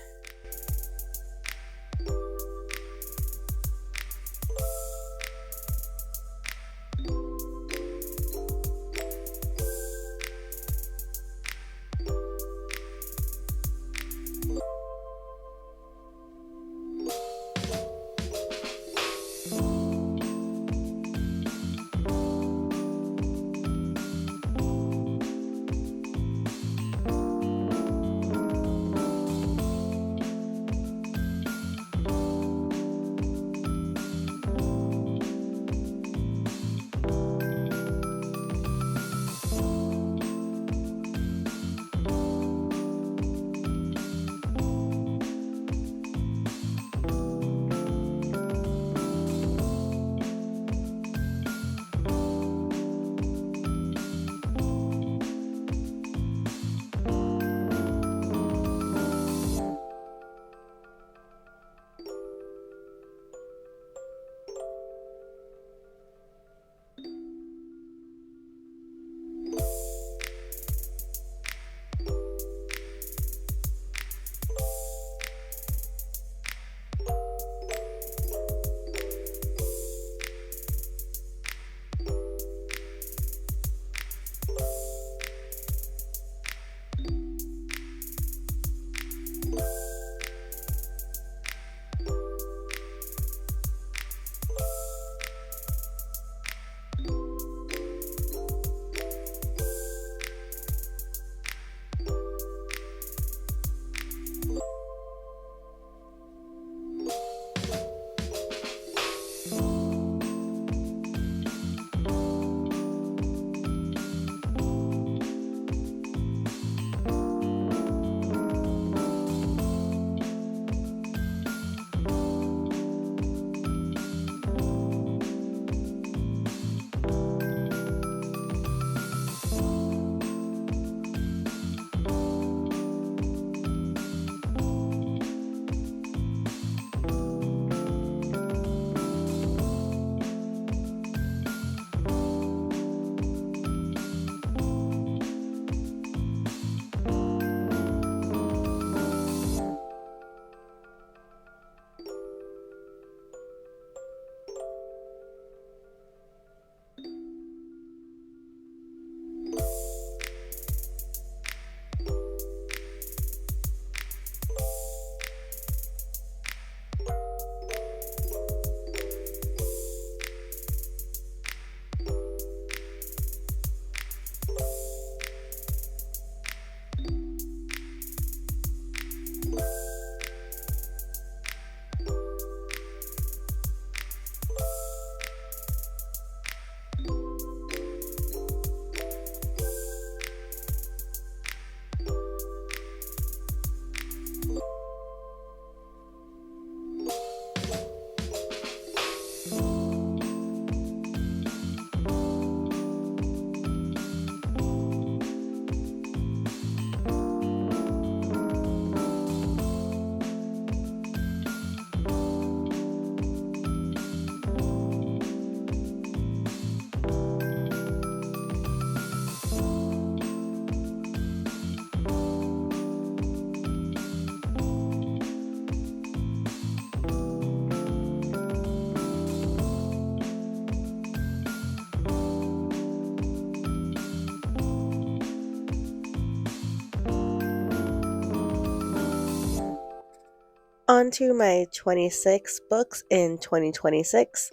On to my 26 books in 2026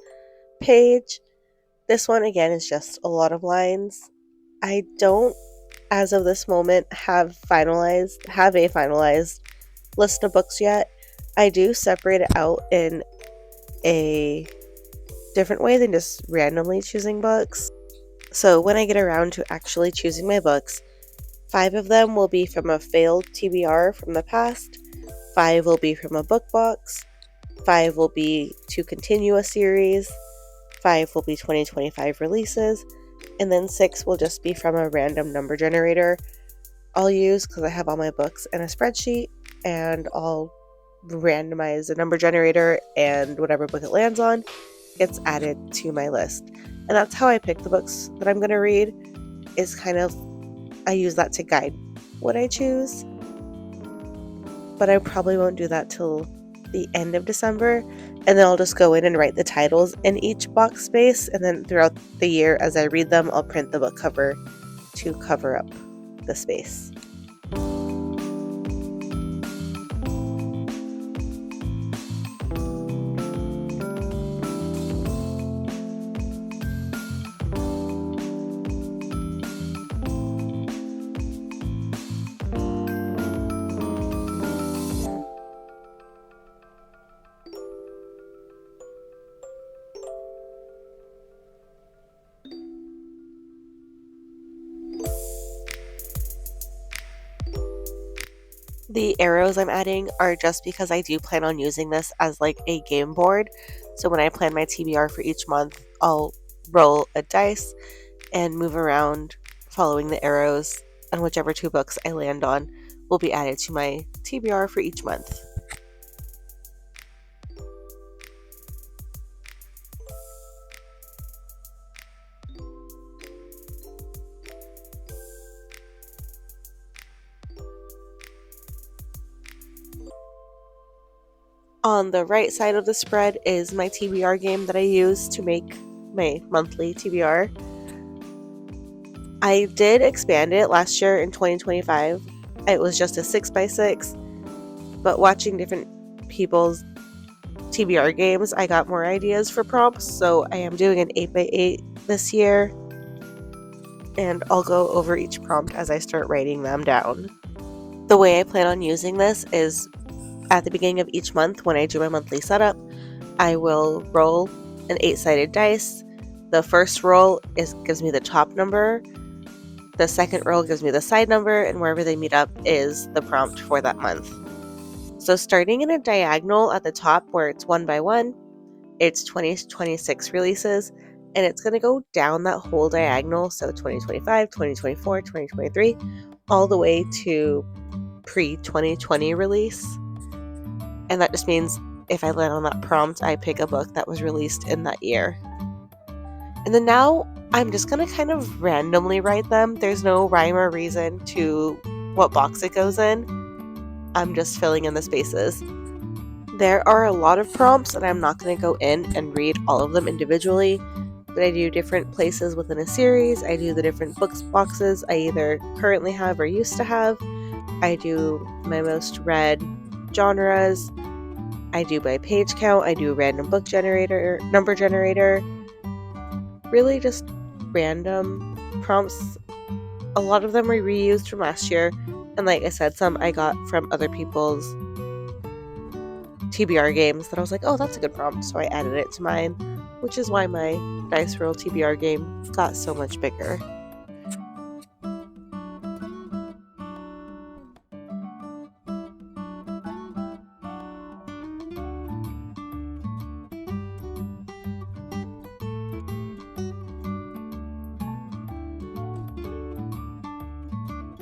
page. This one again is just a lot of lines. I don't, as of this moment, have a finalized list of books yet. I do separate it out in a different way than just randomly choosing books. So when I get around to actually choosing my books, 5 of them will be from a failed TBR from the past, 5 will be from a book box, 5 will be to continue a series, 5 will be 2025 releases, and then 6 will just be from a random number generator I'll use because I have all my books in a spreadsheet, and I'll randomize the number generator, and whatever book it lands on gets added to my list. And that's how I pick the books that I'm going to read, is kind of, I use that to guide what I choose. But I probably won't do that till the end of December, and then I'll just go in and write the titles in each box space, and then throughout the year as I read them, I'll print the book cover to cover up the space. The arrows I'm adding are just because I do plan on using this as like a game board. So when I plan my TBR for each month, I'll roll a dice and move around following the arrows, and whichever 2 books I land on will be added to my TBR for each month. On the right side of the spread is my TBR game that I use to make my monthly TBR. I did expand it last year in 2025. It was just a 6x6, but watching different people's TBR games, I got more ideas for prompts, so I am doing an 8x8 this year, and I'll go over each prompt as I start writing them down. The way I plan on using this is at the beginning of each month when I do my monthly setup, I will roll an 8-sided dice. The first roll gives me the top number, the second roll gives me the side number, and wherever they meet up is the prompt for that month. So starting in a diagonal at the top where it's 1 by 1, it's 2026 releases, and it's going to go down that whole diagonal, so 2025, 2024, 2023, all the way to pre-2020 release. And that just means if I land on that prompt, I pick a book that was released in that year. And then now I'm just going to kind of randomly write them. There's no rhyme or reason to what box it goes in. I'm just filling in the spaces. There are a lot of prompts, and I'm not going to go in and read all of them individually, but I do different places within a series. I do the different books boxes I either currently have or used to have. I do my most read genres. I do by page count. I do a random book generator, number generator. Really just random prompts. A lot of them were reused from last year, and like I said, some I got from other people's TBR games that I was like, oh, that's a good prompt, so I added it to mine, which is why my Dice Roll TBR game got so much bigger.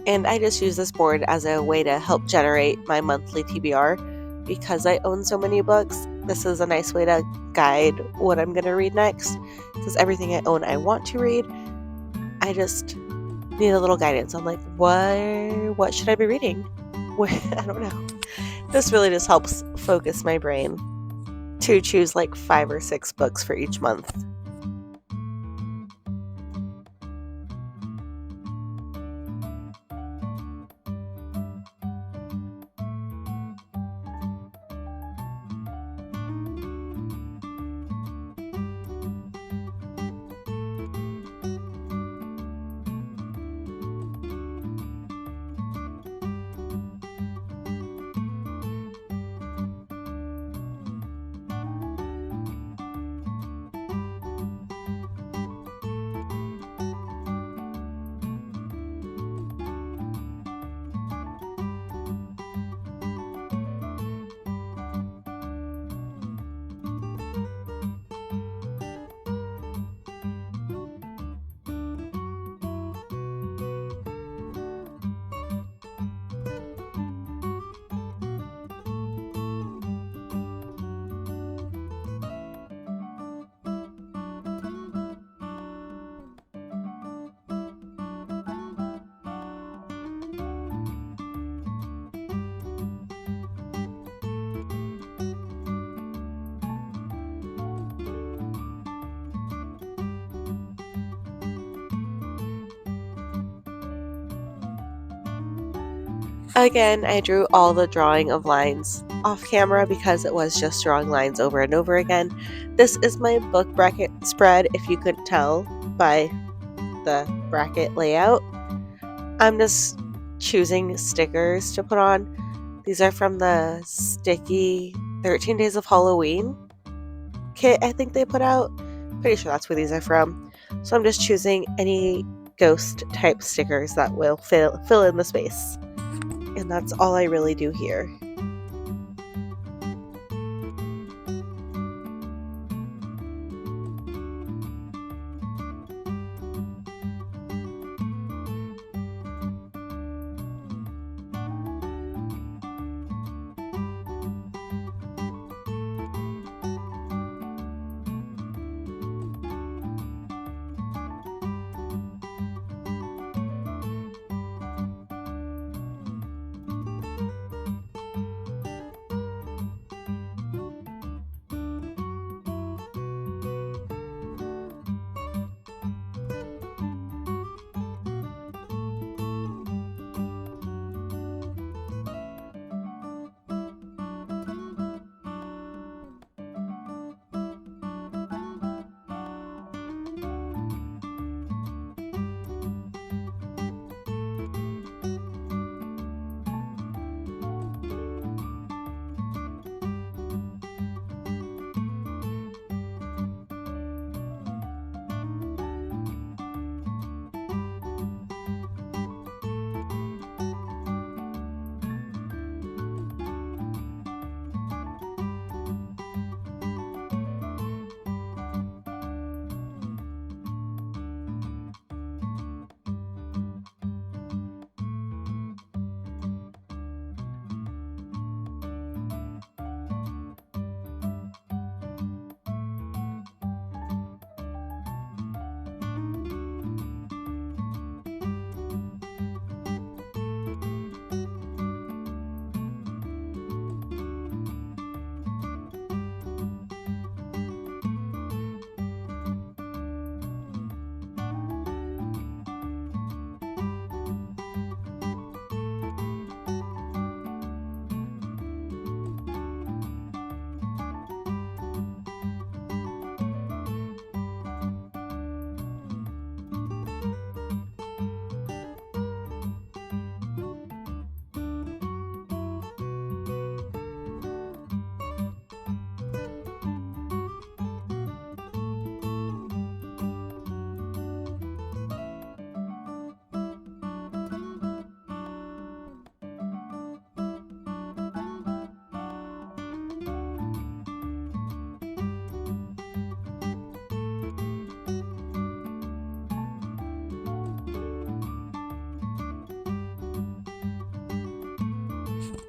And I just use this board as a way to help generate my monthly TBR. Because I own so many books, this is a nice way to guide what I'm going to read next. Because everything I own I want to read. I just need a little guidance on like, what should I be reading? I don't know. This really just helps focus my brain to choose like 5 or 6 books for each month. Again, I drew all the drawing of lines off camera because it was just drawing lines over and over again. This is my book bracket spread, if you couldn't tell by the bracket layout. I'm just choosing stickers to put on. These are from the sticky 13 Days of Halloween kit I think they put out. Pretty sure that's where these are from. So I'm just choosing any ghost type stickers that will fill in the space. And that's all I really do here.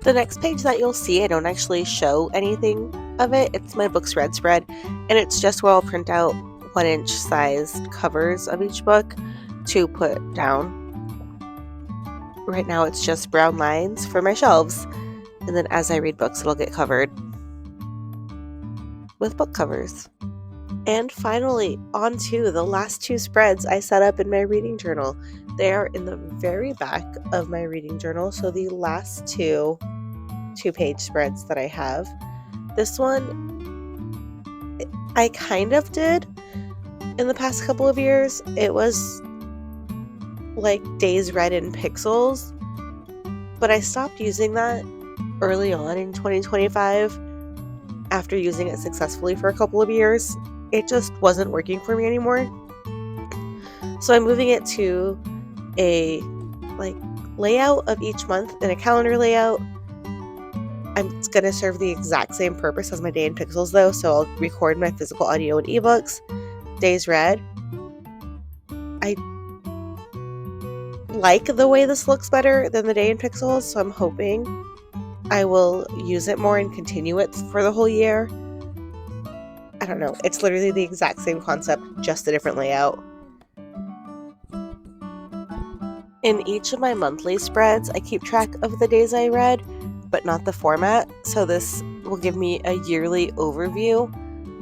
The next page that you'll see, I don't actually show anything of it. It's my book's red spread, and it's just where I'll print out 1-inch sized covers of each book to put down. Right now it's just brown lines for my shelves, and then as I read books it'll get covered with book covers. And finally, on to the last two spreads I set up in my reading journal. They are in the very back of my reading journal, so the last two-page spreads that I have. This one I kind of did in the past couple of years. It was like days read in pixels, but I stopped using that early on in 2025 after using it successfully for a couple of years. It just wasn't working for me anymore. So I'm moving it to a layout of each month in a calendar layout. It's going to serve the exact same purpose as my day in pixels though, so I'll record my physical audio and ebooks. Days read. I like the way this looks better than the day in pixels, so I'm hoping I will use it more and continue it for the whole year. I don't know. It's literally the exact same concept, just a different layout. In each of my monthly spreads, I keep track of the days I read, but not the format. So this will give me a yearly overview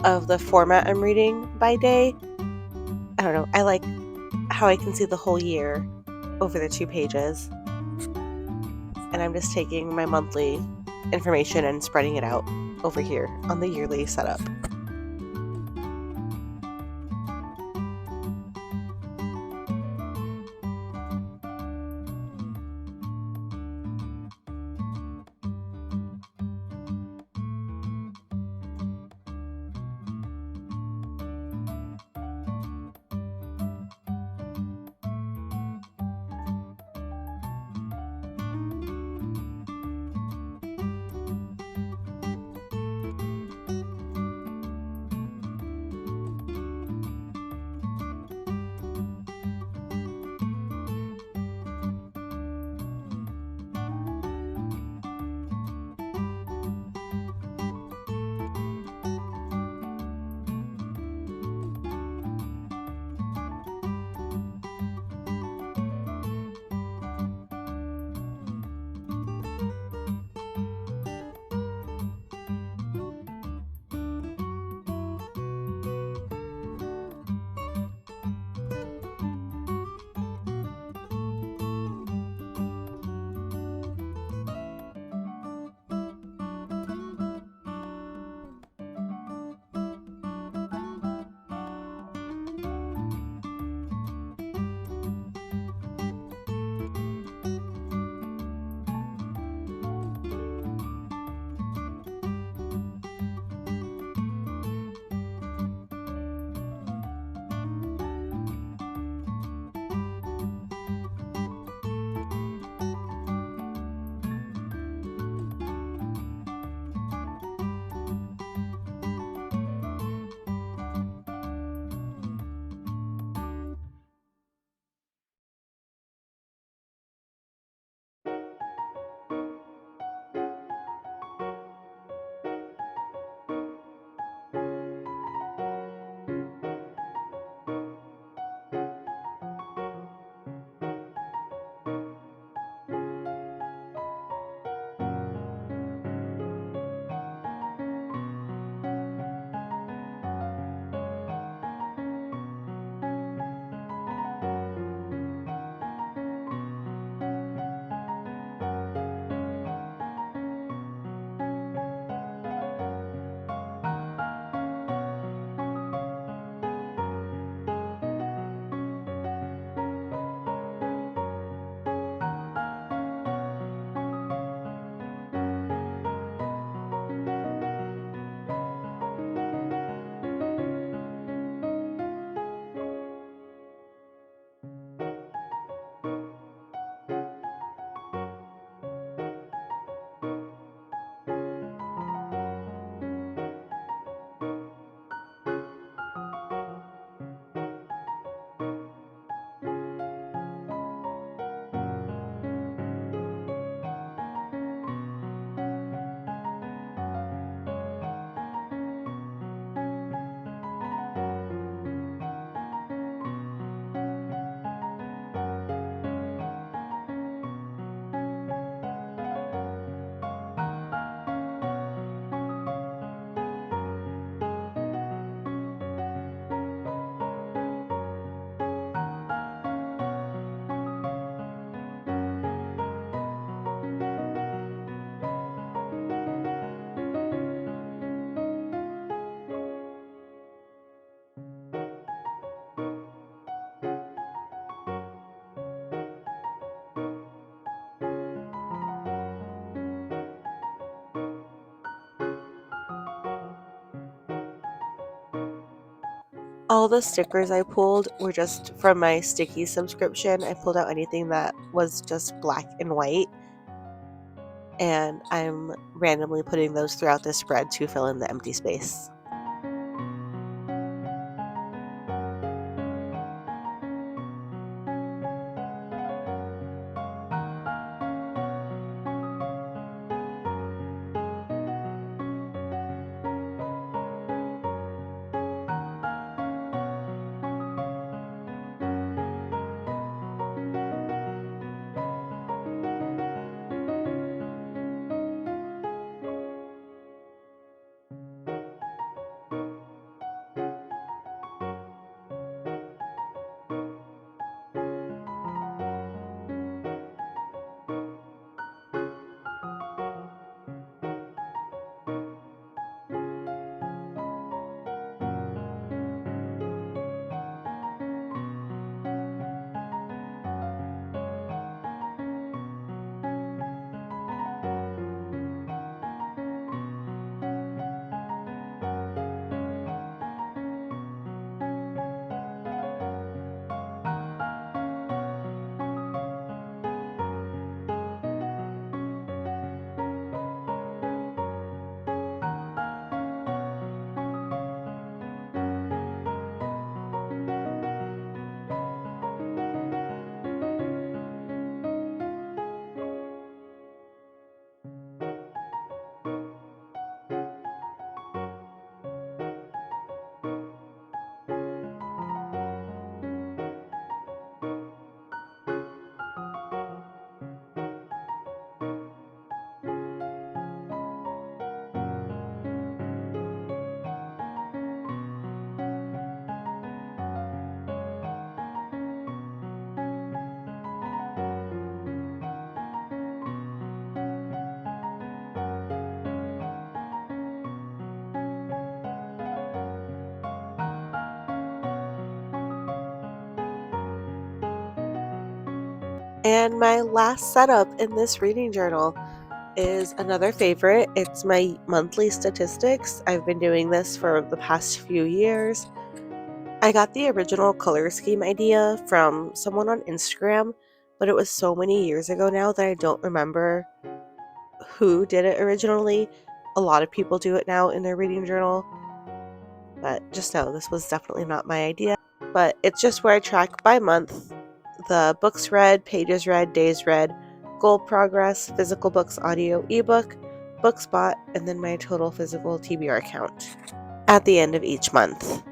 of the format I'm reading by day. I don't know. I like how I can see the whole year over the 2 pages. and I'm just taking my monthly information and spreading it out over here on the yearly setup. All the stickers I pulled were just from my sticky subscription. I pulled out anything that was just black and white, and I'm randomly putting those throughout the spread to fill in the empty space. And my last setup in this reading journal is another favorite. It's my monthly statistics. I've been doing this for the past few years. I got the original color scheme idea from someone on Instagram, but it was so many years ago now that I don't remember who did it originally. A lot of people do it now in their reading journal, but just know this was definitely not my idea. But it's just where I track by month the books read, pages read, days read, goal progress, physical books, audio, ebook, book spot, and then my total physical TBR count at the end of each month.